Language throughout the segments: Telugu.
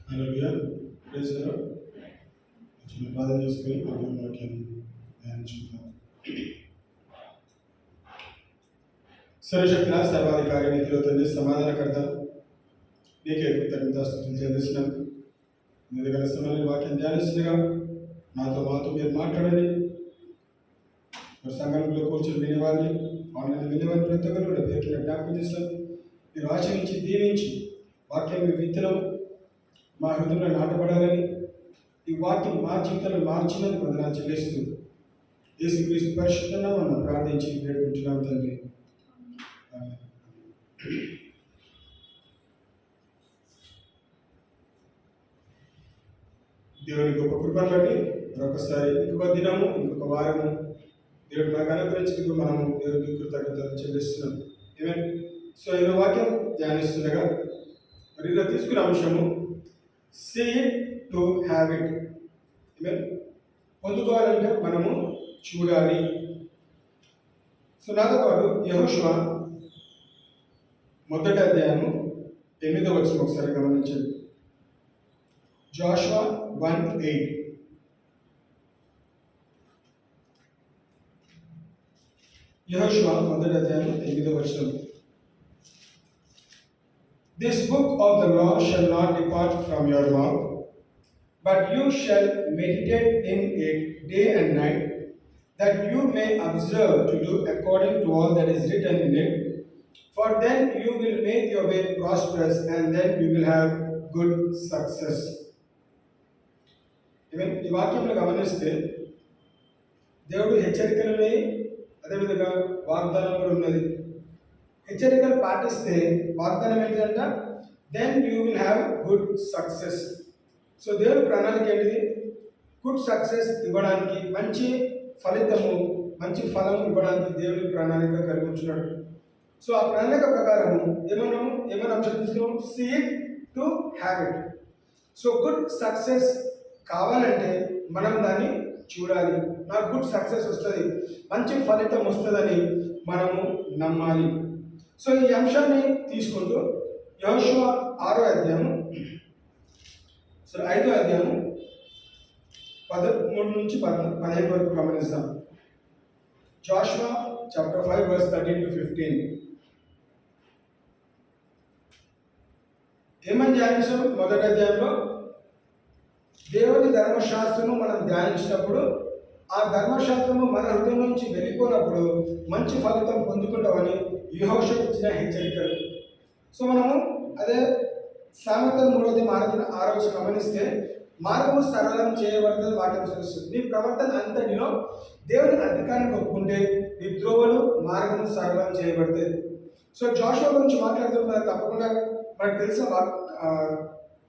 హల్లెలూయా. Praise the lord. చిన్న ప్రార్థన చేసుకొని ప్రభువు వాక్యాన్ని ధ్యానించుకుందాం. సర్వశక్తిన సర్వాధికారి నీతిలో తండ్రి సమాధానకర్త నీకే కృతజ్ఞతాస్తుతులు చెల్లిస్తున్నాం. మీ దగ్గర సమయాన్ని వాక్యం ధ్యానిస్తుండగా మాతో మీరు మాట్లాడండి. సంఘంలో కూర్చొని వినేవారిని ఆన్లైన్ వినేవారిని ప్రతి ఒక్కరు కూడా పేరుకి జ్ఞాపకం చేస్తాం. మీరు ఆచరించి దీవించి వాక్యం మీ విత్తనం మా హృదయంలో నాటపడాలని ఈ వాక్యం మా జీవితంలో మార్చినందుకు వందనాలు చెల్లిస్తూ యేసుక్రీస్తు పరిశుద్ధ నామమున ప్రార్థించి వేడుకుంటున్నాం తండ్రి. దేవుని గొప్ప కృపను బట్టి మరొకసారి ఇంకొక దినము ఇంకొక వారము దేవుడు మాకు అనుగ్రహించినందుకు మనము దేవుడికి కృతజ్ఞతలు చెల్లిస్తున్నాం. సో ఈ వాక్యం ధ్యానిస్తుండగా మరి ఇలా తీసుకున్న అంశము see it to have it. పొందుకోవాలంటే మనము చూడాలి. సో నాతో పాటు యెహోషువ మొదటి అధ్యాయము 8వ వచనం ఒకసారి గమనించండి. జాషువా 1:8. యెహోషువ మొదటి అధ్యాయం 8వ వచనం. This book of the law shall not depart from your mouth, but you shall meditate in it day and night, that you may observe to do according to all that is written in it. For then you will make your way prosperous, and then you will have good success. Even ఈ వాక్యంలో గమనిస్తే దేవుడు హెచ్చరికలని అదేవిధంగా వాగ్దానం కూడా ఉన్నది. హెచ్చరికలు పాటిస్తే వాగ్దానం ఏంటంట, then you will have good success. So దేవుడి ప్రణాళిక ఏంటిది? గుడ్ సక్సెస్ ఇవ్వడానికి, మంచి ఫలితము, మంచి ఫలం ఇవ్వడానికి దేవుడి ప్రణాళిక కలిగి ఉంటున్నాడు. సో ఆ ప్రణాళిక ప్రకారము ఏమన్నా అంశం తీసుకున్నాము? See it to have it. So good success కావాలంటే మనం దాన్ని చూడాలి. నాకు గుడ్ సక్సెస్ వస్తుంది, మంచి ఫలితం వస్తుందని మనము నమ్మాలి. సో ఈ అంశాన్ని తీసుకుంటూ యెహోషువ 6వ అధ్యాయము 5వ అధ్యాయము 13 నుంచి 15 వరకు గమనిస్తాం. Jashuva chapter 5 verse 13 to 15. ఏమని ధ్యానించాం? మొదటి అధ్యాయంలో దేవుని ధర్మశాస్త్రము మనం ధ్యానించినప్పుడు ఆ ధర్మశాస్త్రము మన హృదయం నుంచి వెళ్ళిపోయినప్పుడు మంచి ఫలితం పొందుకుంటామని యెహోషువ ఇచ్చిన హెచ్చరికలు. సో మనము అదే సామెతలు 3వ అధ్యాయం 6వ వచనం గమనిస్తే మార్గము సరళం చేయబడుతుంది వాక్యం తెలుస్తుంది. నీ ప్రవర్తన అంతటిలో దేవుని అధికారాన్ని ఒప్పుకుంటే నీ త్రోవలు మార్గము సరళం చేయబడుతుంది. సో జాషువా గురించి మాట్లాడుతున్న తప్పకుండా మనకు తెలిసిన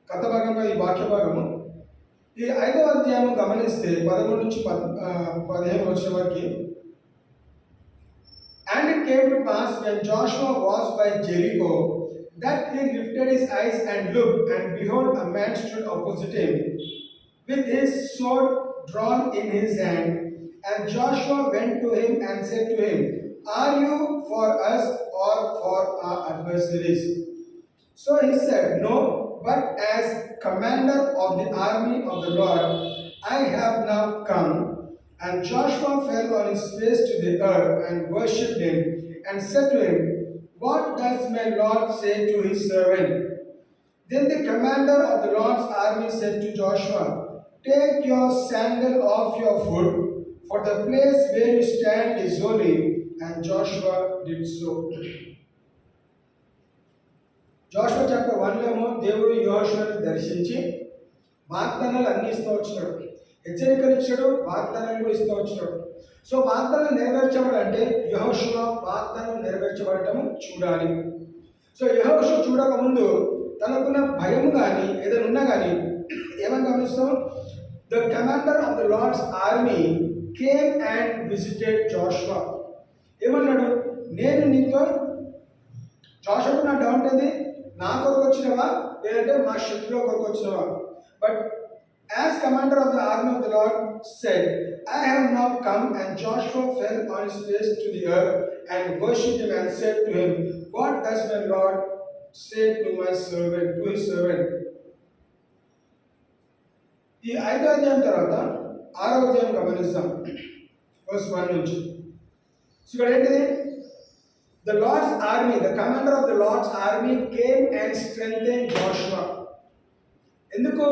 కథ భాగంగా ఈ వాక్య భాగము ఈ 5వ అధ్యాయం గమనిస్తే 13 నుంచి 15 వచ్చిన వరకు. And it came to pass when Joshua was by Jericho that he lifted his eyes and looked, and behold, a man stood opposite him with his sword drawn in his hand. And Joshua went to him and said to him, Are you for us or for our adversaries? So he said, No, but as commander of the army of the Lord, I have now come. And Joshua fell on his face to the earth and worshipped him and said to him, What does my Lord say to his servant? Then the commander of the Lord's army said to Joshua, Take your sandal off your foot, for the place where you stand is holy. And Joshua did so. Jashuva chapter 1లో దేవుడు యెహోషువను దర్శించి వాగ్దానాలు అన్ని ఇస్తూ వచ్చినాడు. హెచ్చరికలు ఇచ్చాడు, వాగ్దానాలు కూడా ఇస్తూ వచ్చినాడు. సో వాగ్దానం నెరవేర్చబడాలంటే యెహోషువ వాగ్దానం నెరవేర్చబడటం చూడాలి. సో యెహోషువ చూడక ముందు తనకున్న భయము కానీ ఏదైనా ఉన్నా కానీ ఏమని గమనిస్తాం? The commander of the Lord's army came and visited Joshua. ఏమన్నాడు? నేను నీతో, జాషువాకు నా డౌట్ ఏంది, నా కొరకు వచ్చినవా లేదంటే మా శత్రువుల కొరకు వచ్చినవా? But as commander of the army of the Lord said, I have now come. And Joshua fell on his face to the earth and worshipped him and said to him, what does my Lord say to my servant, to his servant? ఈ 5వ అధ్యాయం తర్వాత 6వ అధ్యాయం గమనిస్తాం, వర్స్ 1 నుంచి. సో ఇక్కడ ఏంటిది? The Lord's army, the commander of the Lord's army came and strengthened Joshua. ఎందుకు?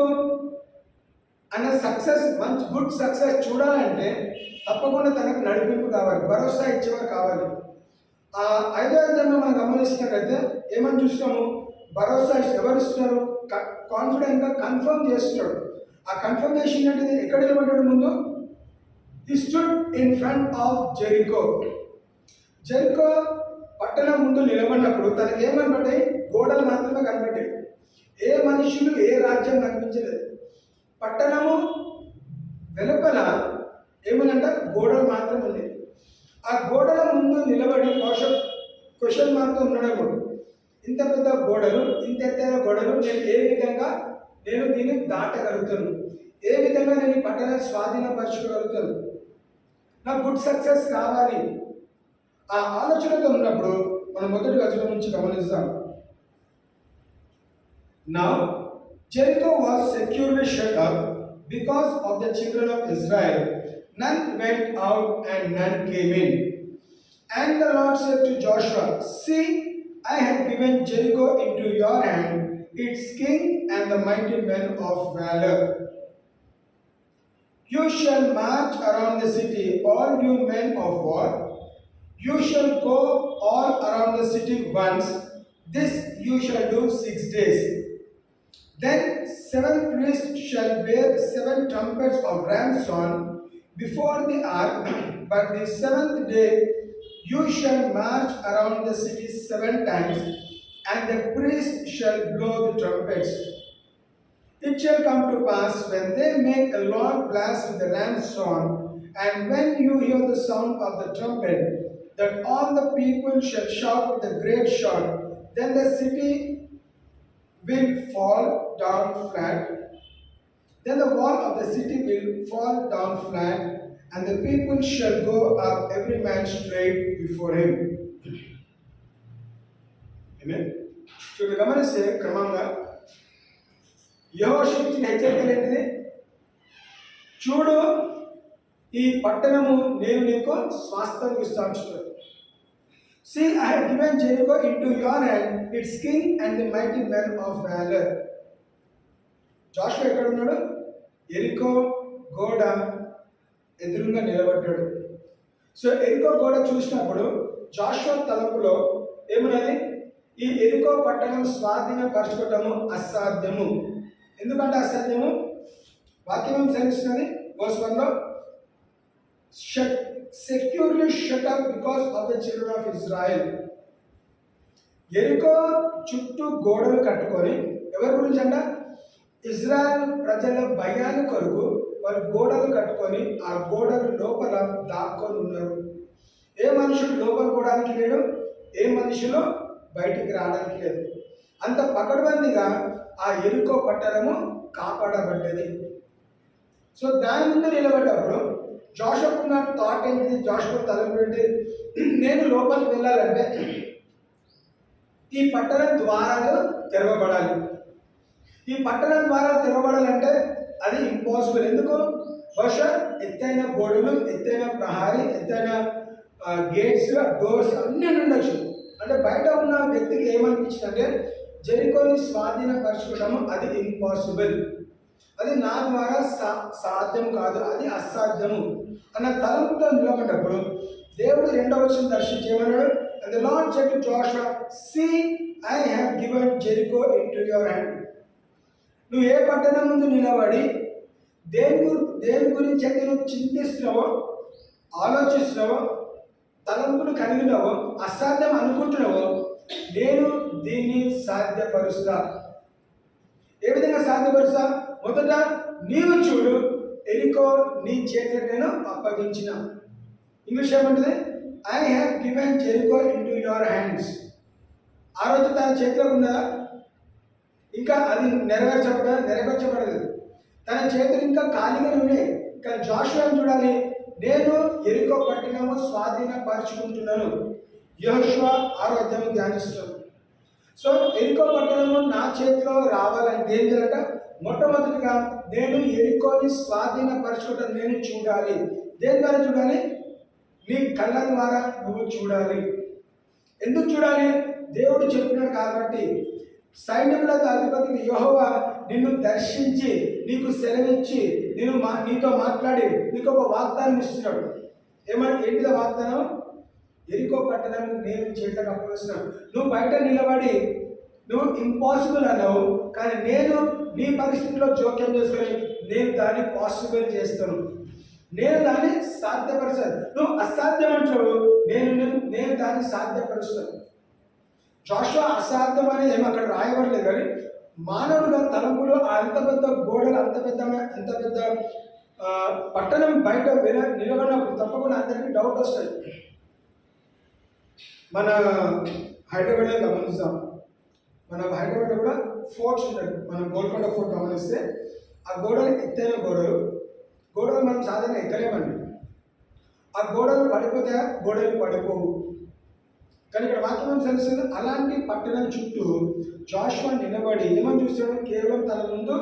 అన్న సక్సెస్, మంచి గుడ్ సక్సెస్ చూడాలంటే తప్పకుండా తనకు నడిపింపు కావాలి, భరోసా ఇచ్చేవారు కావాలి. ఆ 5వ అధ్యాయంలో మనం గమనిస్తున్నట్లయితే ఏమని చూస్తాము? భరోసా ఎవరు ఇస్తున్నారు? కాన్ఫిడెంట్గా కన్ఫర్మ్ చేస్తున్నాడు. ఆ కన్ఫర్మేషన్ ఏంటిది? ఎక్కడ నిలబడ్డాడు? ముందు he stood in front of Jericho. Jericho పట్టణం ముందు నిలబడినప్పుడు తనకి ఏమనబడ్డాయి? గోడలు మాత్రమే కనబడ్డాయి. ఏ మనుషులు, ఏ రాజ్యం కనిపించలేదు. పట్టణము వెలుపల ఏమనంటే గోడలు మాత్రం ఉంది. ఆ గోడల ముందు నిలబడి క్వశ్చన్ మార్క్తో ఉన్నాడేమో, ఇంత పెద్ద గోడలు, ఇంత ఎత్తైన గోడలు, నేను ఏ విధంగా దీన్ని దాటగలుగుతాను? ఏ విధంగా నేను ఈ పట్టణాన్ని స్వాధీనపరచుకోగలుగుతాను? నాకు గుడ్ సక్సెస్ కావాలి. ఆ ఆలోచనతో ఉన్నప్పుడు మనం మొదటి వచనం నుంచి గమనిస్తాం. Now Jericho was securely shut up because of the children of Israel. None went out and none came in. And the Lord said to Joshua, see, I have given Jericho into your hand, its king and the mighty men of valor. You shall march around the city, all you men of war. You shall go all around the city once. This you shall do 6 days. Then 7 priests shall bear 7 trumpets of ram's horn before the ark, but the 7th day you shall march around the city 7 times, and the priests shall blow the trumpets. It shall come to pass when they make a loud blast with the ram's horn, and when you hear the sound of the trumpet, that all the people shall shout with a great shout. Then the city will fall down flat. Then the wall of the city will fall down flat, and the people shall go up every man straight before him. Amen. So we గమనిస్తే క్రమంగా యెహోషువ ఇచ్చిన హెచ్చరికలు ఏంటిది? చూడు, ఈ పట్టణము నేను నీకు స్వాస్థ్యం ఇస్తాను. See, I have given Jericho into your hand, its king and the mighty men of valor. Jashuva ఎక్కడ ఉన్నాడు? ఎరికో గోడ ఎదురుగా నిలబడ్డాడు. సో ఎరికో గోడ చూసినప్పుడు జాషువా తలపులో ఏమున్నది? ఈ ఎరికో పట్టణం స్వాధీనపరచుకోవటము అసాధ్యము. ఎందుకంటే అసాధ్యము? వాక్యం ఏం సెలవిస్తున్నది? వర్స్ 1లో securely shut up because of the children of Israel. ఎరికో చుట్టూ గోడలు కట్టుకొని ఎవరి గురించి అంట? ఇజ్రాయెల్ ప్రజల భయాన్ని కొరకు వారు గోడలు కట్టుకొని ఆ గోడలు లోపల దాక్కొని ఉన్నారు. ఏ మనుషులు లోపల పోవడానికి లేడు, ఏ మనుషులు బయటికి రావడానికి లేదు. అంత పకడ్బందీగా ఆ ఎరికో పట్టణము కాపాడబడ్డది. సో దాని ముందు నిలబడ్డప్పుడు జాషువాకున్న థాట్ ఏంటిది? జాషువా తలంపు ఏంటి? నేను లోపలికి వెళ్ళాలంటే ఈ పట్టణ ద్వారాలు తెరవబడాలి. ఈ పట్టణ ద్వారాలు తెరవబడాలంటే అది ఇంపాసిబుల్. ఎందుకు? బహుశా ఎత్తైన గోడలు, ఎత్తైన ప్రహారీ, ఎత్తైన గేట్స్, డోర్స్ అన్నీ ఉండొచ్చు. అంటే బయట ఉన్న వ్యక్తికి ఏమనిపించిందంటే జెరికోని స్వాధీనపరచుకోవడము అది ఇంపాసిబుల్, అది నా ద్వారా సాధ్యం కాదు, అది అసాధ్యము అన్న తలంపుతో నిలబడ్డప్పుడు దేవుడు 2వ వచనం దర్శించి ఏమన్నాడు? And the Lord said to Joshua, see, I have given Jericho into your hand. నువ్వు ఏ పట్టణం ముందు నిలబడి దేని గురించి అయితే నువ్వు చింతిస్తున్నావో, ఆలోచిస్తున్నావో, తలంపులు కలిగినావో, అసాధ్యం అనుకుంటున్నావో, నేను దీన్ని సాధ్యపరుస్తా. సాధ్యపరుస్తా? మొదట నీవు చూడు, ఎరికో నీ చేతికి నేను అప్పగించిన. ఇంగ్లీష్ ఏమంటుంది? I have given Jericho into your hands. ఆ రోజు తన చేతిలో ఉన్నదా? ఇంకా అది నెరవేర్చబడలేదు. తన చేతులు ఇంకా ఖాళీగా ఉన్నాయి. కానీ జాషువాను చూడాలి, నేను ఎరికో పట్టణము స్వాధీనపరుచుకుంటున్నాను. యెహోషువ 6వ అధ్యాయం ధ్యానిస్తున్నాను. సో ఎరికో పట్టణము నా చేతిలో రావాలంటే ఏం చేయాలంట? మొట్టమొదటిగా నేను ఎరికోని స్వాధీనపరచుకుంటాను. నేను చూడాలి. దేని ద్వారా చూడాలి? నీ కళ్ళ ద్వారా నువ్వు చూడాలి. ఎందుకు చూడాలి? దేవుడు చెప్పినాడు కాబట్టి. సైన్యములకు అధిపతి యెహోవా నిన్ను దర్శించి నీకు సెలవిచ్చి నీతో మాట్లాడి నీకు ఒక వాగ్దానం ఇస్తున్నాడు. ఏంటిదో వాగ్దానం? ఎరికో పట్టణాన్ని నేను చేతులకు అప్పగిస్తున్నాను. నువ్వు బయట నిలబడి నువ్వు ఇంపాసిబుల్ అన్నావు, కానీ నేను నీ పరిస్థితిలో జోక్యం చేసుకొని నేను దాన్ని పాసిబుల్ చేస్తాను. నేను దాన్ని సాధ్యపరుస్తాను. నువ్వు అసాధ్యం అంటావు, నేను దాన్ని సాధ్యపరుస్తాను. జాషువా అసాధ్యం అనేది ఏమి అక్కడ రాయబడలేదు, కానీ మానవుడుగా తలంపులు అంత పెద్ద గోడలు, అంత పెద్ద పట్టణం బయట నిలబడినప్పుడు తప్పకుండా అందరికీ డౌట్ వస్తుంది. మన హైదరాబాద్లో గమనిస్తాం. మన హైదరాబాద్లో కూడా ఫోర్ట్స్ ఉంటాయి. మనం గోల్కొండ ఫోర్ట్ గమనిస్తే ఆ గోడలు ఎత్తైన గోడలు మనం సాధారణ ఎక్కలేమండి. ఆ గోడలు పడిపోతే గోడలు పడిపోవు. కానీ ఇక్కడ వాక్యం తెలుస్తుంది, అలాంటి పట్టణం చుట్టూ జాషువా నిలబడి ఏమని చూస్తాడు? కేవలం తన ముందు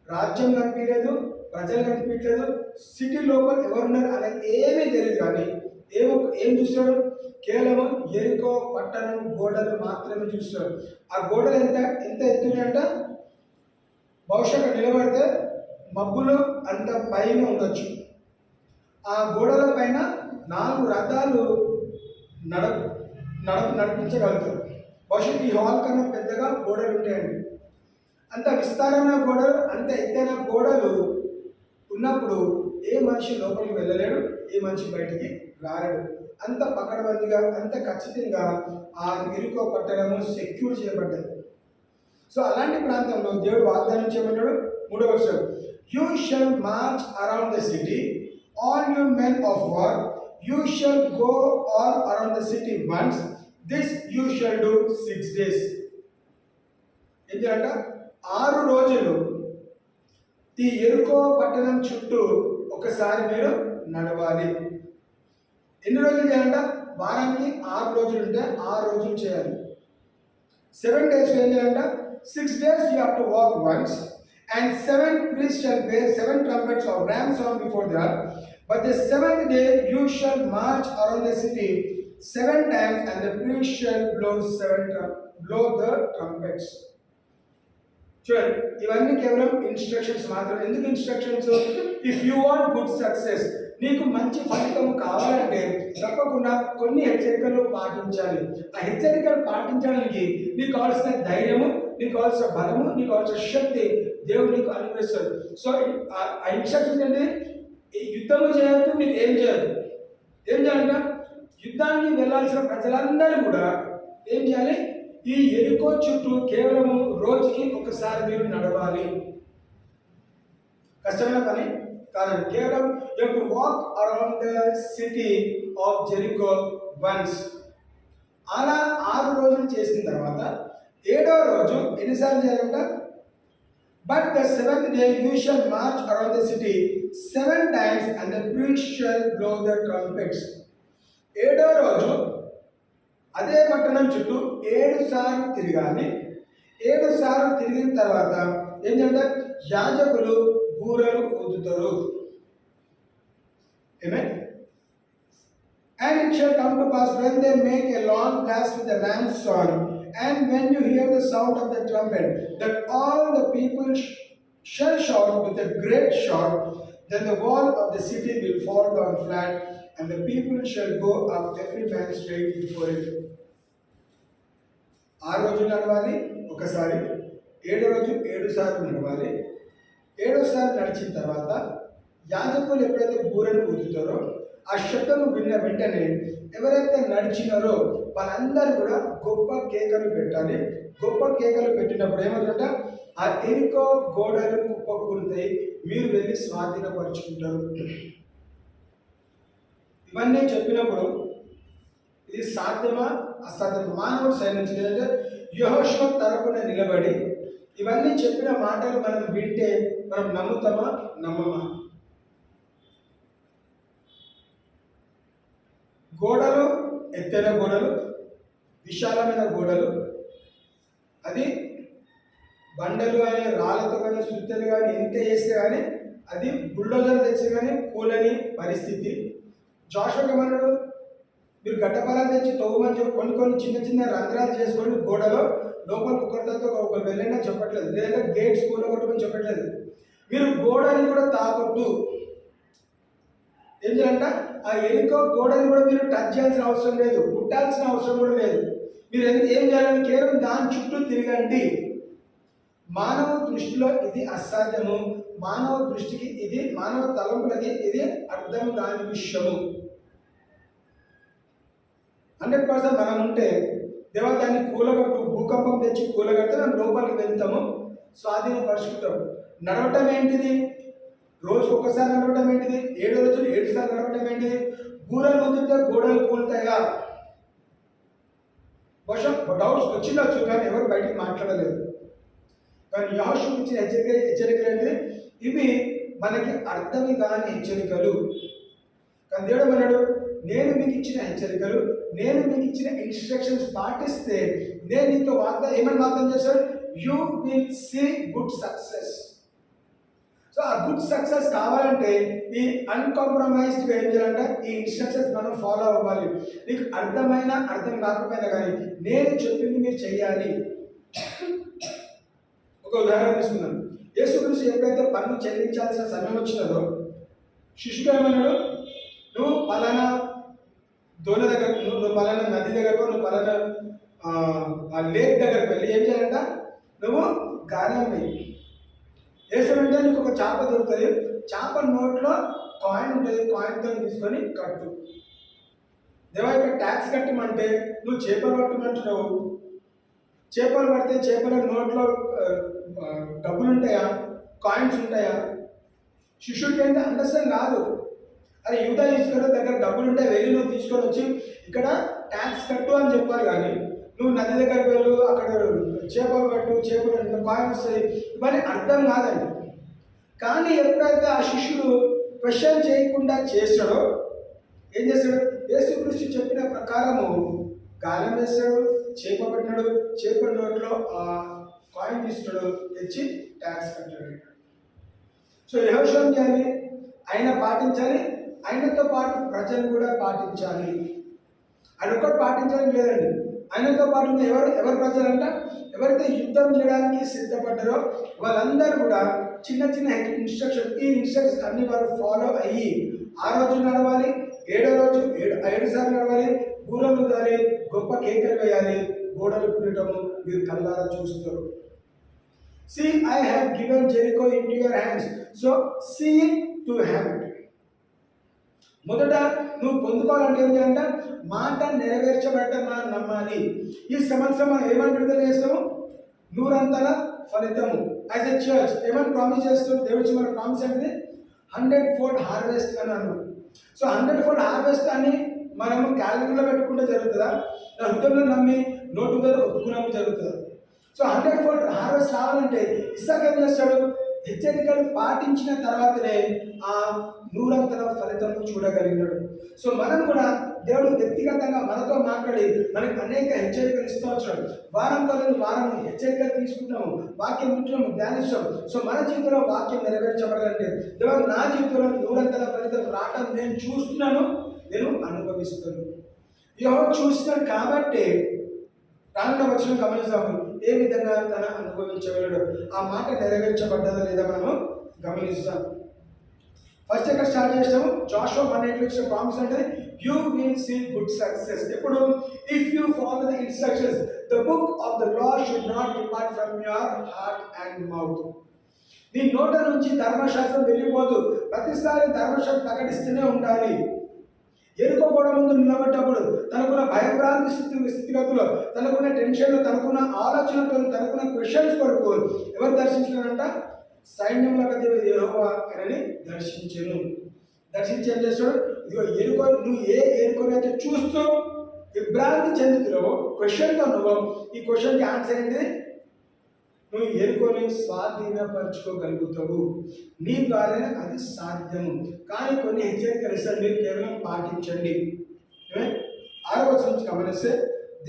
రాజ్యం కనిపించలేదు, ప్రజలు కనిపించలేదు, సిటీ లోపల ఎవరున్నారు అనేది ఏమీ తెలియదు. కానీ ఏం చూస్తాడు? కేవలం ఎరికో పట్టణం గోడలు మాత్రమే చూస్తాడు. ఆ గోడలు ఎంత ఎత్తున్నాయంట? బహుశా నిలబడితే మబ్బులు అంత పైన ఉండొచ్చు. ఆ గోడల పైన 4 రథాలు నడిపించగలుగుతారు. బహుశా ఈ హాల్ కన్నా పెద్దగా గోడలు ఉంటాయండి. అంత విస్తారమైన గోడలు, అంత ఎత్తైన గోడలు ఉన్నప్పుడు ఏ మనిషి లోపలికి వెళ్ళలేడు, ఏ మనిషి బయటికి రాలేడు. అంత పకడ్బందీగా, అంత ఖచ్చితంగా ఆ ఎరికో పట్టణము సెక్యూర్ చేయబడ్డది. సో అలాంటి ప్రాంతంలో దేవుడు వాగ్దానం చేయమన్నాడు. 3వ వచనం, you shall March around the city, all you men of war, you shall go all around the city once, this you shall do 6 days. ఎందుకంటే 6 రోజులు ఈ ఎరుకో పట్టణం చుట్టూ ఒకసారి మీరు నడవాలి. ఎన్ని రోజులు చేయాలంట? వారానికి 6 రోజులు ఉంటే 6 రోజులు చేయాలి. 7 days ఏం చేయాలంట? 6 days you have to walk once, and 7 priests shall bear 7 trumpets of ram's horn before the ark. But the 7th day you shall march around the city 7 times, and the priest shall blow the trumpets. చూడండి, ఇవన్నీ కేవలం ఇన్స్ట్రక్షన్స్ మాత్రమే. ఎందుకు instructions? If you want good success, నీకు మంచి ఫలితం కావాలంటే తప్పకుండా కొన్ని హెచ్చరికలు పాటించాలి. ఆ హెచ్చరికలు పాటించడానికి నీకు కావాల్సిన ధైర్యము, నీకు కావాల్సిన బలము, నీకు కావాల్సిన శక్తి దేవుడు నీకు అనుగ్రహిస్తాడు. సో ఆ ఇన్స్ట్రక్షన్స్ అంటే యుద్ధము చేయొద్దు, మీకు ఏం చేయాలంట? యుద్ధానికి వెళ్ళాల్సిన ప్రజలందరూ కూడా ఏం చేయాలి? ఈ ఎరుకో చుట్టూ కేవలము రోజుకి ఒకసారి మీరు నడవాలి. కష్టమైన పని కాదు. కేవలం you have to walk around the city of Jericho once. అలా 6 రోజులు చేసిన తర్వాత 7వ రోజు ఎన్నిసార్లు చేయాలంట? But the 7th day you shall march around the city 7 times, and the priest shall blow the trumpets. 7వ రోజు అదే పట్టణం చుట్టూ 7 సార్లు తిరగాలి. 7 సార్లు తిరిగిన తర్వాత ఏం చేయాలంటే యాజకులు బూరలు ఊదుతారు. Amen. And it shall come to pass when they make a long blast with the ram's horn, and when you hear the sound of the trumpet, that all the people shall shout with a great shout, then the wall of the city will fall down flat, and the people shall go up every man straight before it. 6 రోజులు నడవాలి ఒకసారి, 7వ రోజు 7 సార్లు నడవాలి. 7వ సార్లు నడిచిన తర్వాత యాజకులు ఎప్పుడైతే బూరను ఊదుతారో ఆ శబ్దము విన్న వెంటనే ఎవరైతే నడిచినారో వాళ్ళందరూ కూడా గొప్ప కేకలు పెట్టాలి. గొప్ప కేకలు పెట్టినప్పుడు ఏమవుతుందంటే ఆ ఎరికో గోడలు కుప్పకూలుతాయి, మీరు వెళ్ళి స్వాధీనపరుచుకుంటారు. ఇవన్నీ చెప్పినప్పుడు ఇది సాధ్యమా అసాధ్యమా? మానవుడు సైనించి లేదంటే యెహోషువ తరపున నిలబడి ఇవన్నీ చెప్పిన మాటలు మనం వింటే మనం నమ్ముతామా నమ్మమా? గోడలు, ఎత్తైన గోడలు, విశాలమైన గోడలు, అది బండలు కానీ రాళ్ళతో కానీ సుత్తలు కానీ ఎంత వేస్తే కానీ అది బుల్డోజర్ తెచ్చి కానీ కూలని పరిస్థితి. జాషువా ఏమన్నాడు, మీరు గడ్డపారాలు తెచ్చి తవ్వమని చెప్పి కొన్ని చిన్న చిన్న రంధ్రాలు చేసుకొని గోడలో లోపల కుక్కర్తో ఒక వెళ్ళైనా చెప్పట్లేదు, లేదా గేట్స్ కూలగొట్టమని చెప్పట్లేదు. మీరు గోడని కూడా తాకొద్దు. ఏం చేయాలంట, ఆ ఎరుకో గోడని కూడా మీరు టచ్ చేయాల్సిన అవసరం లేదు, కుట్టాల్సిన అవసరం కూడా లేదు. మీరు ఏం చేయాలని కేవలం దాని చుట్టూ తిరగండి. మానవ దృష్టిలో ఇది అసాధ్యము, మానవ దృష్టికి ఇది, మానవ తలంపులకి ఇది అర్థం కాని విషయము. 100% మనం ఉంటే దేవా దాన్ని కూలగట్టు, భూకంపం తెచ్చి కూలగడితే మనం లోపలికి వెళ్తాము, స్వాధీనపరుచుకుంటాం. నడవటం ఏంటిది? రోజుకు ఒకసారి నడవటం ఏంటిది? 7 రోజులు 7 సార్లు నడవటం ఏంటిది? గూడలు వదిలితే గోడలు కూలుతాయా? బహుశా డౌట్స్ వచ్చిండొచ్చు, కానీ ఎవరు బయటికి మాట్లాడలేదు. కానీ యెహోషువ ఇచ్చిన హెచ్చరికలు ఏంటిది? ఇవి మనకి అర్థమి కాని హెచ్చరికలు. కానీ దేవుడు అన్నాడు, నేను మీకు ఇచ్చిన హెచ్చరికలు, నేను మీకు ఇచ్చిన ఇన్స్ట్రక్షన్స్ పాటిస్తే నేను నీతో ఏమని వాగ్దానం చేశాడు? You will see good success. So ఆ గుడ్ సక్సెస్ కావాలంటే ఈ అన్కాంప్రమైజ్డ్గా ఏం చేయాలంటే ఈ ఇన్స్ట్రక్షన్స్ మనం ఫాలో అవ్వాలి. నీకు అర్థమైనా అర్థం కాకపోయినా కానీ నేను చెప్పింది మీరు చెయ్యాలి. ఒక ఉదాహరణ తీసుకుందాం. యేసుక్రీస్తు ఎప్పుడైతే పన్ను చెల్లించాల్సిన సమయం వచ్చినదో శిష్యుడు ఏమన్నాడు, నువ్వు పలానా దోణ దగ్గర, నువ్వు పలానా నది దగ్గరకు, నువ్వు పలానా ఆ లేక్ దగ్గరకు వెళ్ళి ఏం చేయాలంట, నువ్వు గాలం వేయి. వేసాడంటే నీకు ఒక చేప దొరుకుతుంది, చేప నోట్లో కాయిన్ ఉంటుంది, కాయిన్తో తీసుకొని కట్టు. దేవా ఇక్కడ ట్యాక్స్ కట్టమంటే నువ్వు చేపలు పట్టమంటున్నావు, చేపలు పడితే చేపల నోట్లో డబ్బులు ఉంటాయా, కాయిన్స్ ఉంటాయా? శిష్యుడికి ఏంటి అండర్స్టాండ్ కాదు. అరే యూదా తీసుకునే దగ్గర డబ్బులు ఉంటే వెళ్ళి నువ్వు తీసుకొని వచ్చి ఇక్కడ ట్యాక్స్ కట్టు అని చెప్పాలి, కానీ నువ్వు నది దగ్గరికి వెళ్ళు, అక్కడ చేపలు కట్టు, చేపలు కాయిన్ వస్తాయి, ఇవన్నీ అర్థం కాదండి. కానీ ఎప్పుడైతే ఆ శిష్యుడు క్వశ్చన్ చేయకుండా చేస్తాడో ఏం చేస్తాడు, యేసుక్రీస్తు చెప్పిన ప్రకారము గాలం వేస్తాడు, చేప పట్టినాడు, చేప నోట్లో కాయిన్ తీసుకున్నాడు, తెచ్చి ట్యాక్స్ కట్టాడు. సో యెహోషువ చేయాలి, ఆయన పాటించాలి, ఆయనతో పాటు ప్రజలు కూడా పాటించాలి. ఆయన ఒక్కటి పాటించడం లేదండి, ఆయనతో పాటు ఎవరు ప్రజలు అంట, ఎవరైతే యుద్ధం చేయడానికి సిద్ధపడ్డారో వాళ్ళందరూ కూడా చిన్న చిన్న ఈ ఇన్స్ట్రక్షన్స్ అన్ని వారు ఫాలో అయ్యి 6 రోజులు నడవాలి, 7వ రోజు 7 సార్లు నడవాలి, బూరలు ఊదాలి, గొప్ప కేకలు వేయాలి, గోడలు కూలటము మీరు కళ్ళారా చూస్తారు. See, I have given Jericho into your hands, so see it to have it. మొదట నువ్వు పొందుకోవాలంటే ఏం చేయాలంటే మాట నెరవేర్చబడటం మనం నమ్మాలి. ఈ సంవత్సరం మనం ఏమని విడుదల చేస్తాము? 100 ఫలితము. యాజ్ ఎ చర్చ్ ఏమని ప్రామిస్ చేస్తాం? దేవుడు మన ప్రామిస్ అంటే 100-fold హార్వెస్ట్ అని అన్నాం. సో 100-fold హార్వెస్ట్ అని మనము క్యాలెండర్లో పెట్టుకుంటే జరుగుతుందా? నా హృదయంలో నమ్మి నోటు మీద ఒప్పుకున్నప్పుడు జరుగుతుందా? సో 100-fold హార్వెస్ట్ రావాలంటే ఇస్సాకు ఏం చేస్తాడు? హెచ్చరికలు పాటించిన తర్వాతనే ఆ 100 ఫలితం చూడగలిగినాడు. సో మనం కూడా దేవుడు వ్యక్తిగతంగా మనతో మాట్లాడి మనకి అనేక హెచ్చరికలు ఇస్తూ వచ్చాడు. వారం హెచ్చరికలు తీసుకుంటాము, వాక్యం వింటున్నాము, ధ్యానిస్తాము. సో మన జీవితంలో వాక్యం నెరవేర్చబడాలంటే దేవుడు నా జీవితంలో 100 ఫలితం రావటం నేను చూస్తున్నాను, నేను అనుభవిస్తాను. యెహోవా చూస్తున్నాడు కాబట్టి రానున్న వచనం గమనిస్తాము ఏ విధంగా తన అనుభవించగలడు. ఆ మాట నెరవేర్చబడ్డదా లేదా మనము గమనిస్తాం. ఫస్ట్ ఎక్కడ స్టార్ట్ చేస్తాము? జాషువా 1:8 ఇచ్చిన ప్రామిస్ అంటే you will see good success. ఎప్పుడు? If you follow the instructions, the book of the law should not depart from your heart and mouth. నీ నోట నుంచి ధర్మశాస్త్రం వెళ్ళిపోదు, ప్రతిసారి ధర్మశాస్త్రం ప్రకటిస్తూనే ఉండాలి. ఎరుకో గోడ ముందు నిలబడ్డప్పుడు తనకున్న భయభ్రాంతి స్థితిగతులు, తనకున్న టెన్షన్లు, తనకున్న ఆలోచనతో, తనకున్న క్వశ్చన్స్ కొరకు ఎవరు దర్శించినారంట? సైన్యములకు అధిపతి యెహోవా ఆయనని దర్శించెను. దర్శించి ఏం చేస్తాడు? ఇదిగో ఎరుకో, నువ్వు ఏ ఎరుకోనైతే చూస్తూ విభ్రాంతి చెందుతున్నావో, క్వశ్చన్తో నువ్వు, ఈ క్వశ్చన్కి ఆన్సర్ ఏంటి? నువ్వు ఎరుకొని స్వాధీనపరచుకోగలుగుతావు. నీ ద్వారానే అది సాధ్యము. కానీ కొన్ని హెచ్చరికలు ఇస్తారు, మీరు కేవలం పాటించండి. 6వ వచనం నుంచి గమనిస్తే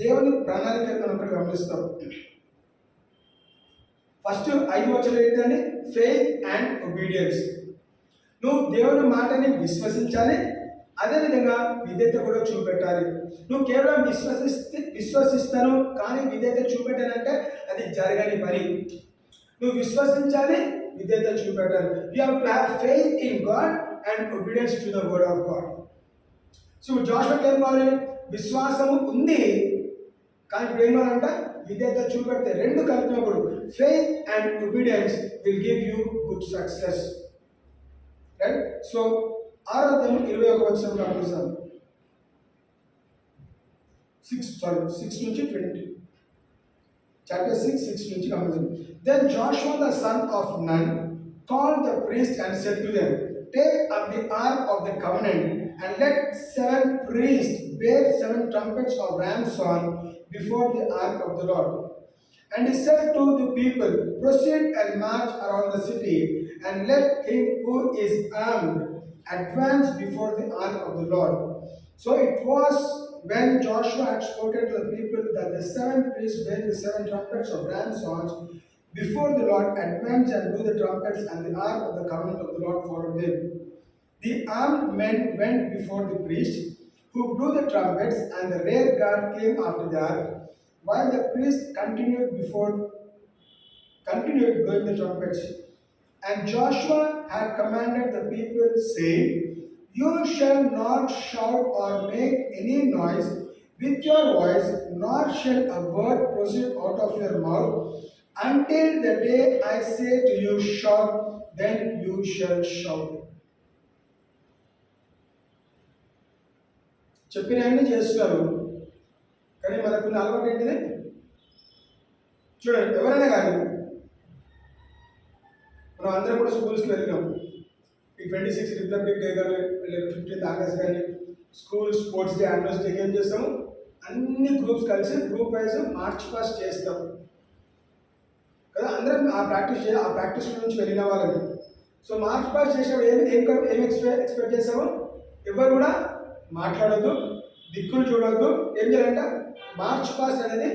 దేవుని ప్రణాళిక మనం అక్కడ గమనిస్తాం. ఫస్ట్ 5 వచనం ఏంటంటే ఫెయిత్ అండ్ ఒబీడియన్స్. నువ్వు దేవుని మాటని విశ్వసించాలి, అదేవిధంగా విధేయత కూడా చూపెట్టాలి. నువ్వు కేవలం విశ్వసిస్తాను కానీ విధేయత చూపెట్టాలంటే అది జరగని పని. నువ్వు విశ్వసించాలి, విధేయత చూపెట్టాలి. You have to have faith in God and obedience to the word of God. So జోషువాకి ఏం కావాలి? విశ్వాసము ఉంది కానీ ఇప్పుడు ఏమనంట? విధేయత చూపెడితే రెండు కలిపినప్పుడు faith and obedience will give you good success. Right? So 6వ అధ్యాయం 21వ వచనంలో గమనిస్తాం. 6 నుంచి 20. Chapter 6 నుంచి గమనిస్తాం. Then Joshua the son of Nun called the priests and said to them, take up the ark of the covenant and let 7 priests bear 7 trumpets of ram's horn before the ark of the Lord. And he said to the people, proceed and march around the city and let him who is armed advance before the ark of the Lord. So it was when Joshua had spoken to the people that the 7 priests bearing the 7 trumpets of ram's horns before the Lord advanced and blew the trumpets, and the ark of the covenant of the Lord followed them. The armed men went before the priests who blew the trumpets, and the rear guard came after the ark, while the priests continued blowing the trumpets. And Joshua had commanded the people, saying, you shall not shout or make any noise with your voice, nor shall a word proceed out of your mouth, until the day I say to you, shout, then you shall shout. చెప్పిన అన్ని చేస్తున్నారు కానీ మనకున్న అలవాటు ఏంటిది? చూడండి, ఎవరైనా కానీ మనం అందరం కూడా స్కూల్స్కి వెళ్ళినాం. ఈ 26 రిపబ్లిక్ డే కానీ 15th ఆగస్ట్ కానీ school sports day, annual day ఏం చేస్తాము? అన్ని గ్రూప్స్ కలిసి గ్రూప్ వైజ్ మార్చ్ పాస్ట్ చేస్తాం కదా. అందరం ఆ ప్రాక్టీస్ నుంచి వెళ్ళిన వాళ్ళని. సో మార్చ్ పాస్ట్ చేసినప్పుడు ఏం ఎక్స్పెక్ట్ చేస్తాము? ఎవరు కూడా మాట్లాడద్దు, దిక్కులు చూడొద్దు. ఏం చేయాలంట? మార్చ్ పాస్ట్ అనేది